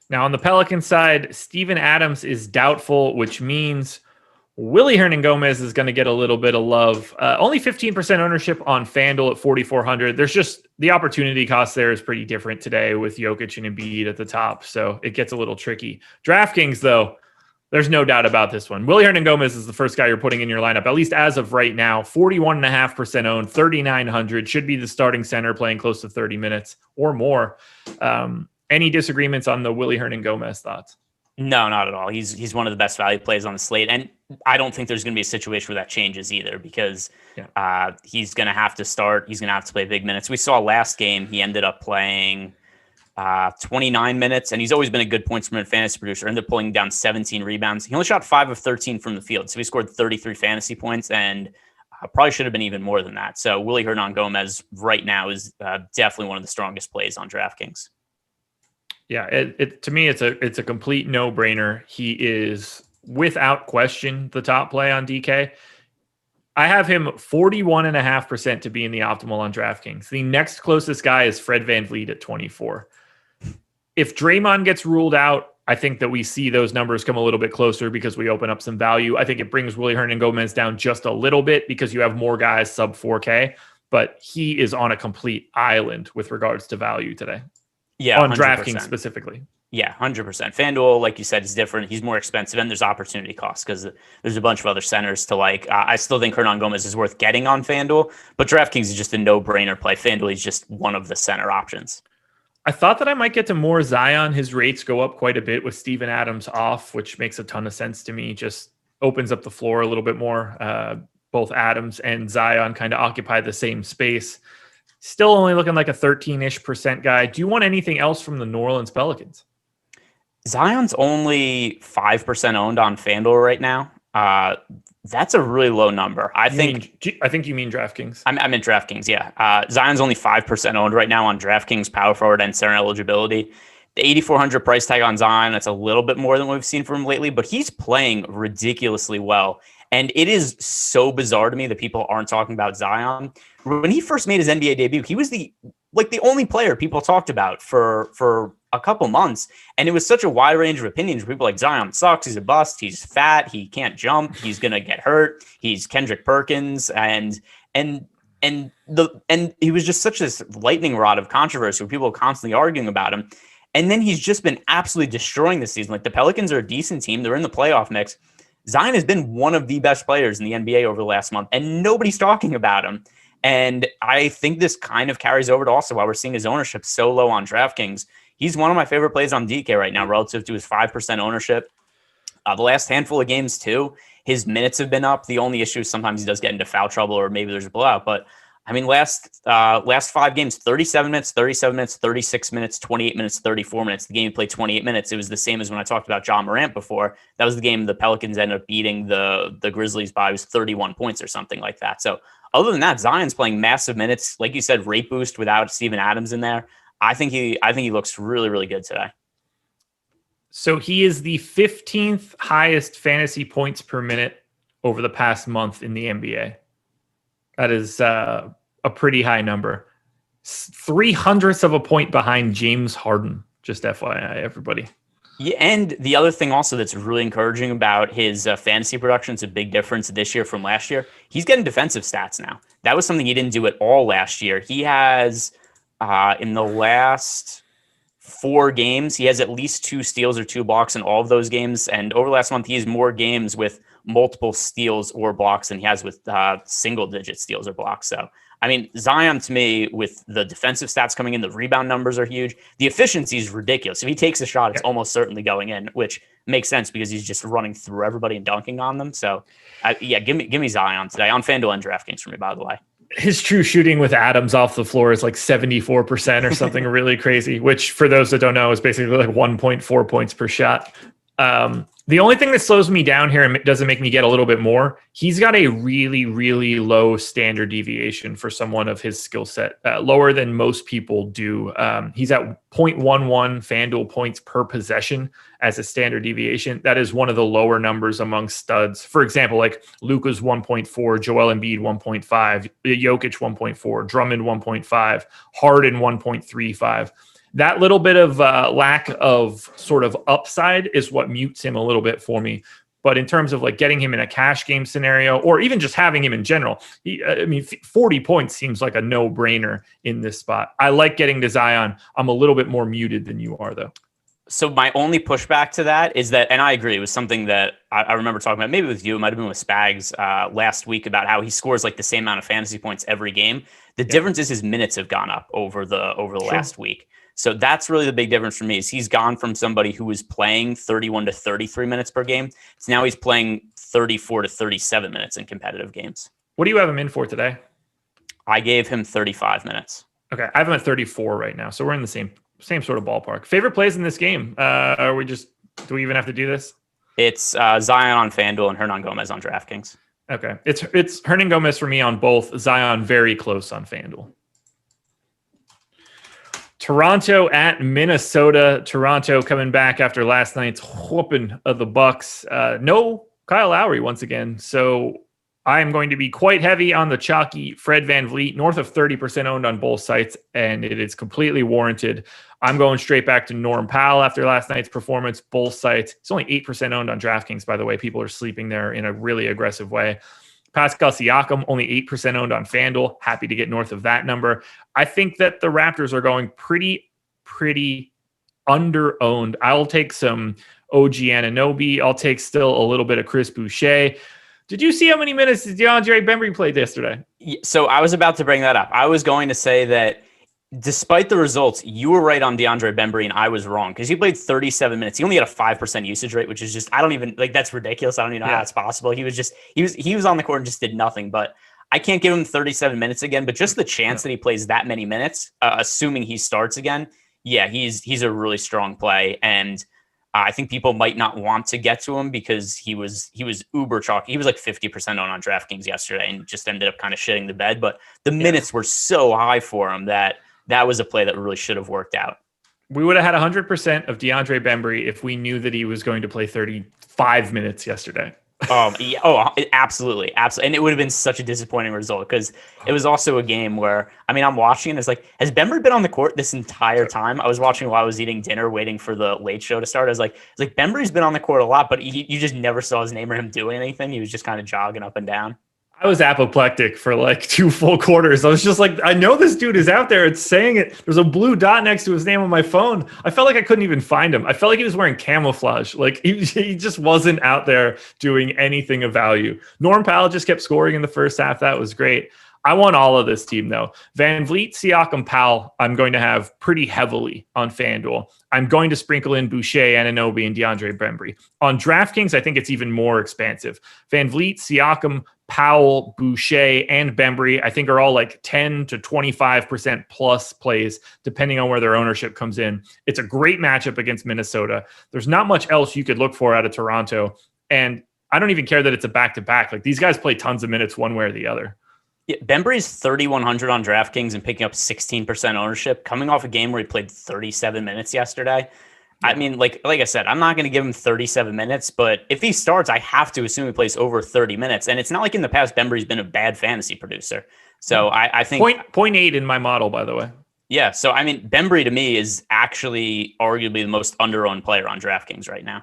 [SPEAKER 1] Now on the Pelican side, Steven Adams is doubtful, which means Willie Hernangomez is going to get a little bit of love. Only 15% ownership on FanDuel at 4,400. There's just the opportunity cost there is pretty different today with Jokic and Embiid at the top, so it gets a little tricky. DraftKings, though, there's no doubt about this one. Willie Hernangomez is the first guy you're putting in your lineup, at least as of right now. 41.5% owned, 3,900. Should be the starting center playing close to 30 minutes or more. Any disagreements on the Willie Hernangomez thoughts?
[SPEAKER 2] No, not at all. He's one of the best value plays on the slate. And I don't think there's going to be a situation where that changes either because he's going to have to start. He's going to have to play big minutes. We saw last game, he ended up playing 29 minutes, and he's always been a good points per minute fantasy producer. Ended up pulling down 17 rebounds. He only shot 5 of 13 from the field, so he scored 33 fantasy points, and probably should have been even more than that. So Willie Hernangomez right now is definitely one of the strongest plays on DraftKings.
[SPEAKER 1] Yeah, to me, it's a complete no-brainer. He is, without question, the top play on DK. I have him 41.5% to be in the optimal on DraftKings. The next closest guy is Fred VanVleet at 24. If Draymond gets ruled out, I think that we see those numbers come a little bit closer because we open up some value. I think it brings Willie Hernangomez down just a little bit because you have more guys sub 4K, but he is on a complete island with regards to value today.
[SPEAKER 2] Yeah,
[SPEAKER 1] on
[SPEAKER 2] 100%.
[SPEAKER 1] DraftKings specifically.
[SPEAKER 2] Yeah, 100%. FanDuel, like you said, is different. He's more expensive, and there's opportunity costs because there's a bunch of other centers to like. I still think Hernangomez is worth getting on FanDuel, but DraftKings is just a no-brainer play. FanDuel is just one of the center options.
[SPEAKER 1] I thought that I might get to more Zion. His rates go up quite a bit with Steven Adams off, which makes a ton of sense to me. Just opens up the floor a little bit more. Both Adams and Zion kind of occupy the same space. Still only looking like a 13-ish% guy. Do you want anything else from the New Orleans Pelicans?
[SPEAKER 2] Zion's only 5% owned on FanDuel right now. That's a really low number. I think you mean DraftKings. I'm in DraftKings, yeah. Zion's only 5% owned right now on DraftKings power forward and center eligibility. The 8,400 price tag on Zion, that's a little bit more than what we've seen from him lately, but he's playing ridiculously well. And it is so bizarre to me that people aren't talking about Zion. When he first made his NBA debut, he was the only player people talked about for a couple months. And it was such a wide range of opinions. People like Zion sucks. He's a bust. He's fat. He can't jump. He's going to get hurt. He's Kendrick Perkins. And he was just such this lightning rod of controversy where people were constantly arguing about him. And then he's just been absolutely destroying the season. Like, the Pelicans are a decent team. They're in the playoff mix. Zion has been one of the best players in the NBA over the last month, and nobody's talking about him. And I think this kind of carries over to also why we're seeing his ownership so low on DraftKings. He's one of my favorite plays on DK right now relative to his 5% ownership. The last handful of games, too, his minutes have been up. The only issue is sometimes he does get into foul trouble or maybe there's a blowout. But, I mean, last 5 games, 37 minutes, 37 minutes, 36 minutes, 28 minutes, 34 minutes. The game he played 28 minutes. It was the same as when I talked about John Morant before. That was the game the Pelicans ended up beating the Grizzlies by. It was 31 points or something like that. So other than that, Zion's playing massive minutes. Like you said, rate boost without Steven Adams in there. I think he looks really, really good today.
[SPEAKER 1] So he is the 15th highest fantasy points per minute over the past month in the NBA. That is a pretty high number. 0.03 of a point behind James Harden. Just FYI, everybody.
[SPEAKER 2] Yeah, and the other thing also that's really encouraging about his fantasy production, it's a big difference this year from last year. He's getting defensive stats now. That was something he didn't do at all last year. He has, in the last 4 games, he has at least 2 steals or 2 blocks in all of those games. And over last month, he has more games with multiple steals or blocks than he has with single-digit steals or blocks. So I mean, Zion to me, with the defensive stats coming in, the rebound numbers are huge. The efficiency is ridiculous. If he takes a shot, it's almost certainly going in, which makes sense because he's just running through everybody and dunking on them. So, give me Zion today on FanDuel and DraftKings for me, by the way.
[SPEAKER 1] His true shooting with Adams off the floor is like 74% or something really crazy, which for those that don't know is basically like 1.4 points per shot. The only thing that slows me down here and doesn't make me get a little bit more, he's got a really, really low standard deviation for someone of his skill set, lower than most people do. He's at 0.11 FanDuel points per possession as a standard deviation. That is one of the lower numbers among studs. For example, like Luka's 1.4, Joel Embiid 1.5, Jokic 1.4, Drummond 1.5, Harden 1.35. That little bit of lack of sort of upside is what mutes him a little bit for me. But in terms of like getting him in a cash game scenario, or even just having him in general, 40 points seems like a no-brainer in this spot. I like getting to Zion. I'm a little bit more muted than you are, though.
[SPEAKER 2] So my only pushback to that is that, and I agree, it was something that I remember talking about, maybe with you, it might have been with Spags last week, about how he scores like the same amount of fantasy points every game. The difference is his minutes have gone up over the last week. So that's really the big difference for me, is he's gone from somebody who was playing 31 to 33 minutes per game to now he's playing 34 to 37 minutes in competitive games.
[SPEAKER 1] What do you have him in for today?
[SPEAKER 2] I gave him 35 minutes.
[SPEAKER 1] Okay, I have him at 34 right now, so we're in the same sort of ballpark. Favorite plays in this game? Do we even have to do this?
[SPEAKER 2] It's Zion on FanDuel and Hernan Gomez on DraftKings.
[SPEAKER 1] Okay, it's Hernan Gomez for me on both. Zion very close on FanDuel. Toronto at Minnesota. Toronto coming back after last night's whooping of the Bucks. No Kyle Lowry once again. So I am going to be quite heavy on the chalky Fred VanVleet, north of 30% owned on both sites, and it is completely warranted. I'm going straight back to Norm Powell after last night's performance, both sites. It's only 8% owned on DraftKings, by the way. People are sleeping there in a really aggressive way. Pascal Siakam, only 8% owned on FanDuel. Happy to get north of that number. I think that the Raptors are going pretty under-owned. I'll take some OG Anunoby. I'll take still a little bit of Chris Boucher. Did you see how many minutes DeAndre Bembry played yesterday?
[SPEAKER 2] So I was about to bring that up. I was going to say that despite the results, you were right on DeAndre Bembry and I was wrong, because he played 37 minutes. He only had a 5% usage rate, which is just, I don't even, like, that's ridiculous. I don't even know how it's possible. He was on the court and just did nothing, but I can't give him 37 minutes again, but just the chance that he plays that many minutes, assuming he starts again. Yeah, he's a really strong play. And I think people might not want to get to him because he was uber chalky. He was like 50% on DraftKings yesterday and just ended up kind of shitting the bed. But the minutes were so high for him that was a play that really should have worked out.
[SPEAKER 1] We would have had 100% of DeAndre Bembry if we knew that he was going to play 35 minutes yesterday.
[SPEAKER 2] Absolutely. And it would have been such a disappointing result, because it was also a game where, I'm watching and it's like, has Bembry been on the court this entire time? I was watching while I was eating dinner, waiting for the late show to start. I was like, Bembry's been on the court a lot, but you just never saw his name or him doing anything. He was just kind of jogging up and down.
[SPEAKER 1] I was apoplectic for like 2 full quarters. I was just like, I know this dude is out there. It's saying it. There's a blue dot next to his name on my phone. I felt like I couldn't even find him. I felt like he was wearing camouflage. Like he just wasn't out there doing anything of value. Norm Powell just kept scoring in the first half. That was great. I want all of this team, though. VanVleet, Siakam, Powell, I'm going to have pretty heavily on FanDuel. I'm going to sprinkle in Boucher, Anunoby, and DeAndre Bembry. On DraftKings, I think it's even more expansive. VanVleet, Siakam, Powell, Boucher, and Bembry, I think, are all like 10 to 25% plus plays, depending on where their ownership comes in. It's a great matchup against Minnesota. There's not much else you could look for out of Toronto. And I don't even care that it's a back-to-back. Like, these guys play tons of minutes one way or the other.
[SPEAKER 2] Yeah, Bembry's 3,100 on DraftKings and picking up 16% ownership, coming off a game where he played 37 minutes yesterday. Yeah. Like I said, I'm not going to give him 37 minutes, but if he starts, I have to assume he plays over 30 minutes. And it's not like in the past Bembry's been a bad fantasy producer. So I think
[SPEAKER 1] 0.8 in my model, by the way.
[SPEAKER 2] Yeah. So, Bembry to me is actually arguably the most under-owned player on DraftKings right now.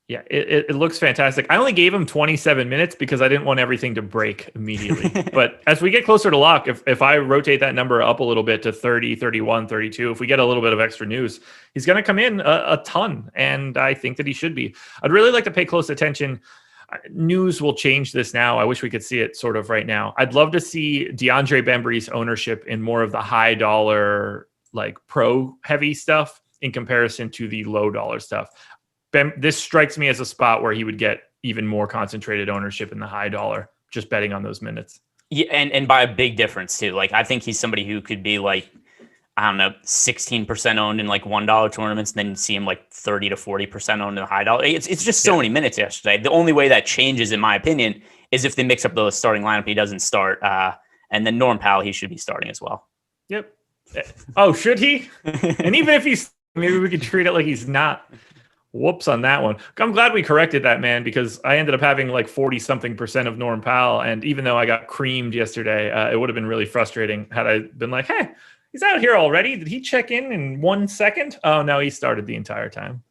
[SPEAKER 1] Yeah, it looks fantastic. I only gave him 27 minutes because I didn't want everything to break immediately. But as we get closer to lock, if I rotate that number up a little bit to 30, 31, 32, if we get a little bit of extra news, he's going to come in a ton. And I think that he should be. I'd really like to pay close attention. news will change this now. I wish we could see it sort of right now. I'd love to see DeAndre Bembry's ownership in more of the high dollar, like pro heavy stuff in comparison to the low dollar stuff. This strikes me as a spot where he would get even more concentrated ownership in the high dollar, just betting on those minutes.
[SPEAKER 2] Yeah, and by a big difference too. Like I think he's somebody who could be like, I don't know, 16% owned in like $1 tournaments, and then you see him like 30 to 40% owned in high dollar. It's just so many minutes yesterday. The only way that changes, in my opinion, is if they mix up the starting lineup. He doesn't start, and then Norm Powell, he should be starting as well.
[SPEAKER 1] Yep. Oh, should he? And even if he's, maybe we could treat it like he's not. Whoops on that one. I'm glad we corrected that, man, because I ended up having like 40-something% of Norm Powell, and even though I got creamed yesterday, it would have been really frustrating had I been like, hey, he's out here already. Did he check in 1 second? Oh, no, he started the entire time.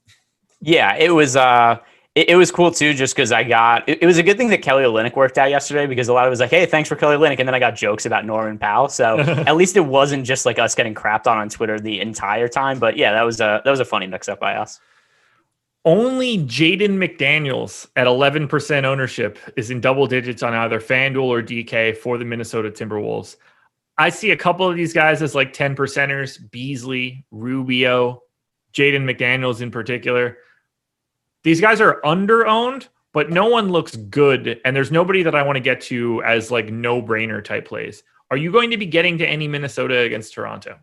[SPEAKER 2] Yeah, it was cool too, just because it was a good thing that Kelly Olynyk worked out yesterday, because a lot of it was like, hey, thanks for Kelly Olynyk, and then I got jokes about Norman Powell. So at least it wasn't just like us getting crapped on Twitter the entire time. But yeah, that was a funny mix up by us.
[SPEAKER 1] Only Jaden McDaniels at 11% ownership is in double digits on either FanDuel or DK for the Minnesota Timberwolves. I see a couple of these guys as like 10%ers, Beasley, Rubio, Jaden McDaniels in particular. These guys are under-owned, but no one looks good, and there's nobody that I want to get to as like no-brainer type plays. Are you going to be getting to any Minnesota against Toronto?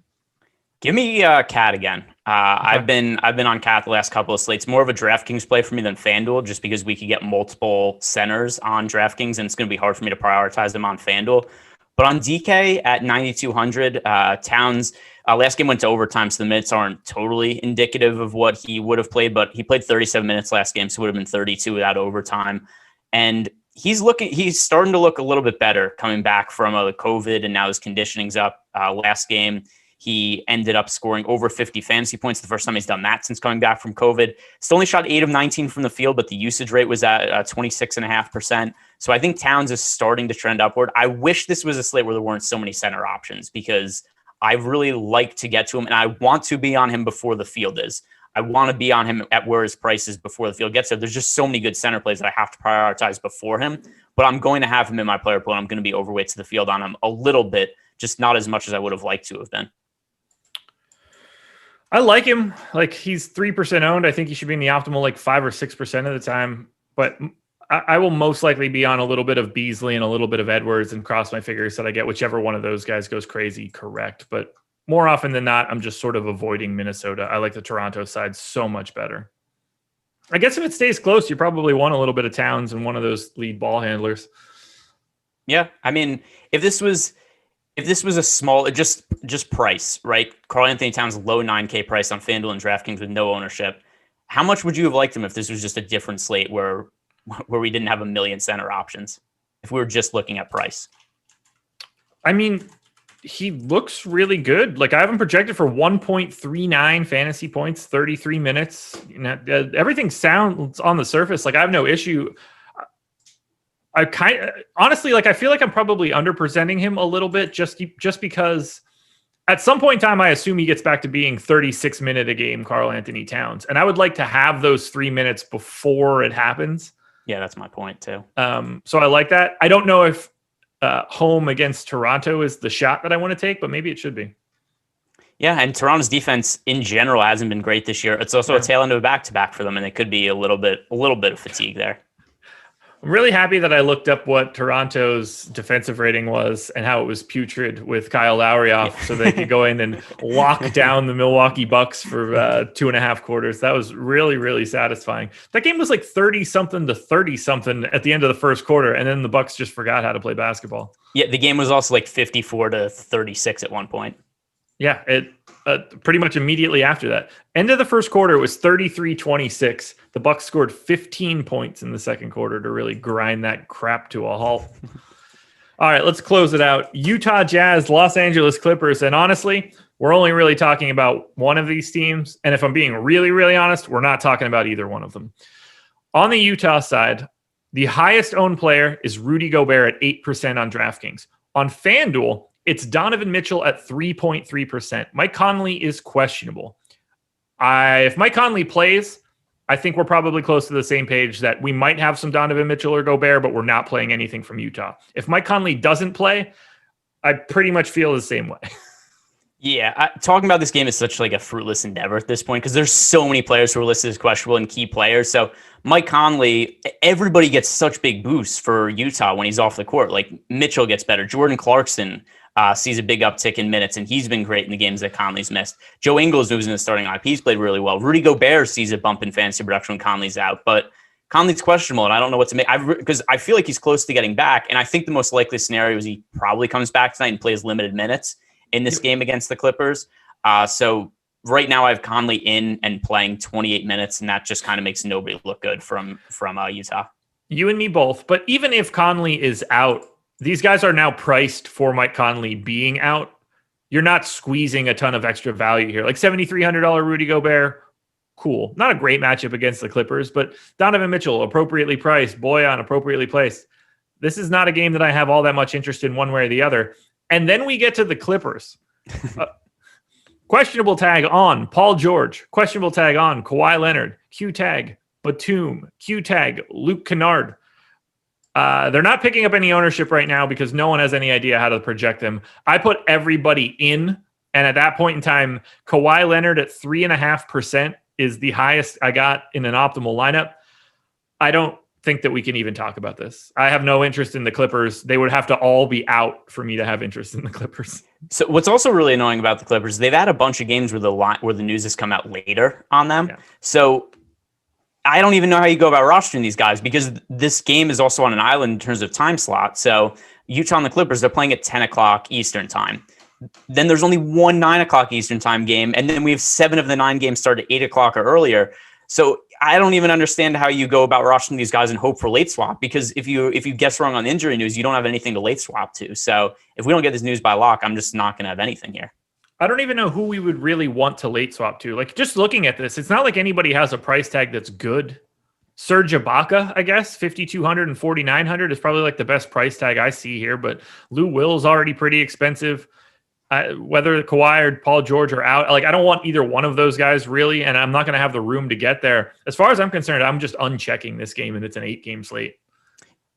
[SPEAKER 2] Give me Cat again. Okay. I've been on Cat the last couple of slates. More of a DraftKings play for me than FanDuel, just because we could get multiple centers on DraftKings, and it's going to be hard for me to prioritize them on FanDuel. But on DK at 9,200, Towns, last game went to overtime, so the minutes aren't totally indicative of what he would have played, but he played 37 minutes last game, so it would have been 32 without overtime. And he's starting to look a little bit better coming back from COVID, and now his conditioning's up. Last game, he ended up scoring over 50 fantasy points, the first time he's done that since coming back from COVID. Still only shot 8 of 19 from the field, but the usage rate was at 26.5%. So I think Towns is starting to trend upward. I wish this was a slate where there weren't so many center options, because I really like to get to him, and I want to be on him before the field is. I want to be on him at where his price is before the field gets there. There's just so many good center plays that I have to prioritize before him, but I'm going to have him in my player pool, and I'm going to be overweight to the field on him a little bit, just not as much as I would have liked to have been.
[SPEAKER 1] I like him. Like, he's 3% owned. I think he should be in the optimal like 5 or 6% of the time. But I will most likely be on a little bit of Beasley and a little bit of Edwards, and cross my fingers that I get whichever one of those guys goes crazy correct. But more often than not, I'm just sort of avoiding Minnesota. I like the Toronto side so much better. I guess if it stays close, you probably want a little bit of Towns and one of those lead ball handlers.
[SPEAKER 2] Yeah, I mean, if this was a small, just price, right? Karl-Anthony Towns, low 9K price on FanDuel and DraftKings with no ownership. How much would you have liked him if this was just a different slate where we didn't have a million center options, if we were just looking at price? I
[SPEAKER 1] mean, he looks really good. Like, I have him projected for 1.39 fantasy points, 33 minutes. You know, everything sounds on the surface like I have no issue. Honestly, like, I feel like I'm probably underpresenting him a little bit, just because at some point in time, I assume he gets back to being 36 minute a game Karl-Anthony Towns. And I would like to have those 3 minutes before it happens.
[SPEAKER 2] Yeah, that's my point too.
[SPEAKER 1] So I like that. I don't know if home against Toronto is the shot that I want to take, but maybe it should be.
[SPEAKER 2] Yeah, and Toronto's defense in general hasn't been great this year. It's also a tail end of a back-to-back for them, and it could be a little bit of fatigue there.
[SPEAKER 1] I'm really happy that I looked up what Toronto's defensive rating was and how it was putrid with Kyle Lowry off, so they could go in and lock down the Milwaukee Bucks for 2.5 quarters. That was really, really satisfying. That game was like 30-something to 30-something at the end of the first quarter, and then the Bucks just forgot how to play basketball.
[SPEAKER 2] Yeah, the game was also like 54 to 36 at one point.
[SPEAKER 1] Yeah, it pretty much immediately after that. End of the first quarter, it was 33-26. The Bucks scored 15 points in the second quarter to really grind that crap to a halt. All right, let's close it out. Utah Jazz, Los Angeles Clippers. And honestly, we're only really talking about one of these teams. And if I'm being really, really honest, we're not talking about either one of them. On the Utah side, the highest owned player is Rudy Gobert at 8% on DraftKings. On FanDuel, it's Donovan Mitchell at 3.3%. Mike Conley is questionable. If Mike Conley plays, I think we're probably close to the same page that we might have some Donovan Mitchell or Gobert, but we're not playing anything from Utah. If Mike Conley doesn't play, I pretty much feel the same way.
[SPEAKER 2] Yeah, talking about this game is such like a fruitless endeavor at this point because there's so many players who are listed as questionable and key players. So Mike Conley, everybody gets such big boosts for Utah when he's off the court. Like Mitchell gets better. Jordan Clarkson sees a big uptick in minutes, and he's been great in the games that Conley's missed. Joe Ingles moves in the starting lineup. He's played really well. Rudy Gobert sees a bump in fantasy production when Conley's out, but Conley's questionable, and I don't know what to make. Because I feel like he's close to getting back, and I think the most likely scenario is he probably comes back tonight and plays limited minutes in this game against the Clippers. So right now I have Conley in and playing 28 minutes, and that just kind of makes nobody look good from Utah. You and me both. But even if Conley is out, these guys are now priced for Mike Conley being out. You're not squeezing a ton of extra value here. Like $7,300 Rudy Gobert, cool. Not a great matchup against the Clippers, but Donovan Mitchell, appropriately priced. Boyan, appropriately placed. This is not a game that I have all that much interest in one way or the other. And then we get to the Clippers. Questionable tag on Paul George. Questionable tag on Kawhi Leonard. Q tag Batum. Q tag Luke Kennard. They're not picking up any ownership right now because no one has any idea how to project them. I put everybody in, and at that point in time, Kawhi Leonard at 3.5% is the highest I got in an optimal lineup. I don't think that we can even talk about this. I have no interest in the Clippers. They would have to all be out for me to have interest in the Clippers. So what's also really annoying about the Clippers, they've had a bunch of games where the news has come out later on them. Yeah. So I don't even know how you go about rostering these guys because this game is also on an island in terms of time slot. So Utah and the Clippers, they're playing at 10 o'clock Eastern time. Then there's only one 9 o'clock Eastern time game. And then we have 7 of the 9 games start at 8 o'clock or earlier. So I don't even understand how you go about rostering these guys and hope for late swap, because if you guess wrong on injury news, you don't have anything to late swap to. So if we don't get this news by lock, I'm just not going to have anything here. I don't even know who we would really want to late swap to. Like, just looking at this, it's not like anybody has a price tag that's good. Serge Ibaka, I guess, 5,200 and 4,900 is probably like the best price tag I see here. But Lou Will's already pretty expensive. Whether Kawhi or Paul George are out, like I don't want either one of those guys really, and I'm not going to have the room to get there. As far as I'm concerned, I'm just unchecking this game, and it's an 8-game slate.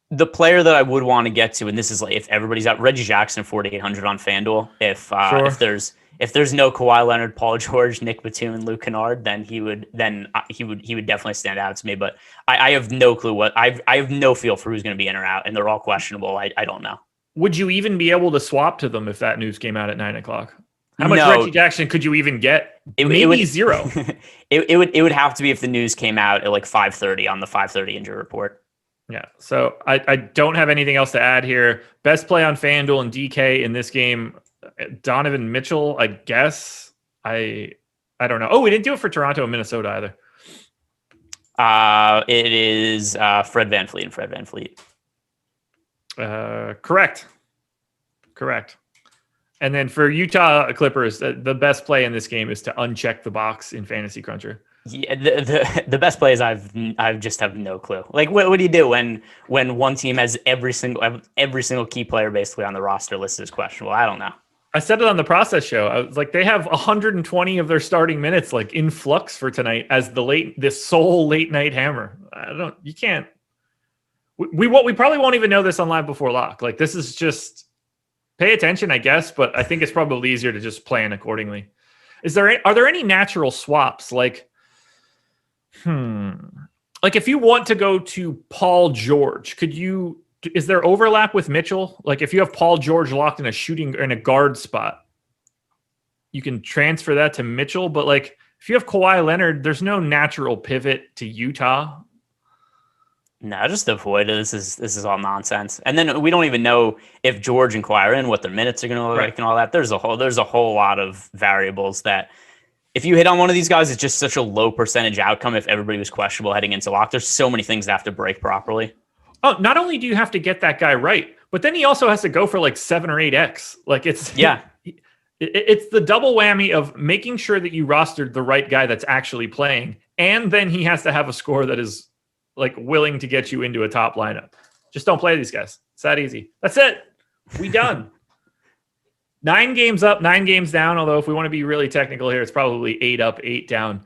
[SPEAKER 2] The player that I would want to get to, and this is like if everybody's out, Reggie Jackson 4,800 on FanDuel. If there's no Kawhi Leonard, Paul George, Nick Batum, and Luke Kennard, then he would definitely stand out to me. But I have no clue I have no feel for who's going to be in or out, and they're all questionable. I don't know. Would you even be able to swap to them if that news came out at 9 o'clock? How much Reggie Jackson could you even get? Maybe zero. It would have to be if the news came out at like 5:30 on the 5:30 injury report. Yeah. So I don't have anything else to add here. Best play on FanDuel and DK in this game, Donovan Mitchell, I guess. I don't know. Oh, we didn't do it for Toronto and Minnesota either. It is Fred VanVleet and Fred VanVleet. Correct. And then for Utah Clippers, the best play in this game is to uncheck the box in Fantasy Cruncher. Yeah, the best play is I just have no clue. Like, what do you do when one team has every single key player basically on the roster listed as questionable? I don't know. I said it on the process show. I was like, they have 120 of their starting minutes like in flux for tonight as this sole late night hammer. You can't. We probably won't even know this on Live Before Lock. Like, this is just pay attention, I guess, but I think it's probably easier to just plan accordingly. Are there any natural swaps? Like if you want to go to Paul George, is there overlap with Mitchell? Like if you have Paul George locked in a guard spot, you can transfer that to Mitchell. But like if you have Kawhi Leonard, there's no natural pivot to Utah. No, just avoid it. This is all nonsense. And then we don't even know if George and Kawhi are in, what their minutes are going to look like and all that. There's a whole lot of variables that if you hit on one of these guys, it's just such a low percentage outcome if everybody was questionable heading into lock. There's so many things that have to break properly. Oh, not only do you have to get that guy right, but then he also has to go for like 7 or 8x. Like it's the double whammy of making sure that you rostered the right guy that's actually playing. And then he has to have a score that is like willing to get you into a top lineup. Just don't play these guys. It's that easy. That's it. We done. 9 games up, 9 games down. Although if we want to be really technical here, it's probably 8 up, 8 down.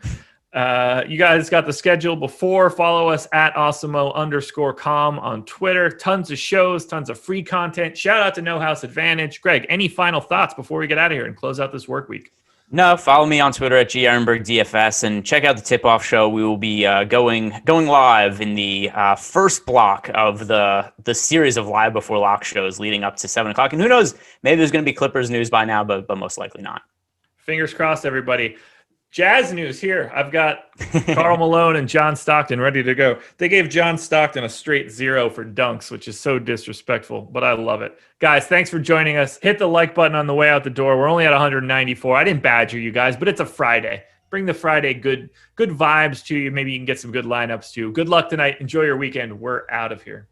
[SPEAKER 1] You guys got the schedule before. Follow us at Awesemo_com on Twitter. Tons of shows, tons of free content. Shout out to No House Advantage. Greg, any final thoughts before we get out of here and close out this work week?
[SPEAKER 2] No, follow me on Twitter at Ehrenberg DFS and check out the tip-off show. We will be going live in the first block of the series of live before lock shows leading up to 7 o'clock. And who knows, maybe there's going to be Clippers news by now, but most likely not.
[SPEAKER 1] Fingers crossed, everybody. Jazz news here. I've got Karl Malone and John Stockton ready to go. They gave John Stockton a straight 0 for dunks, which is so disrespectful, but I love it. Guys, thanks for joining us. Hit the like button on the way out the door. We're only at 194. I didn't badger you guys, but it's a Friday. Bring the Friday good vibes to you. Maybe you can get some good lineups too. Good luck tonight. Enjoy your weekend. We're out of here.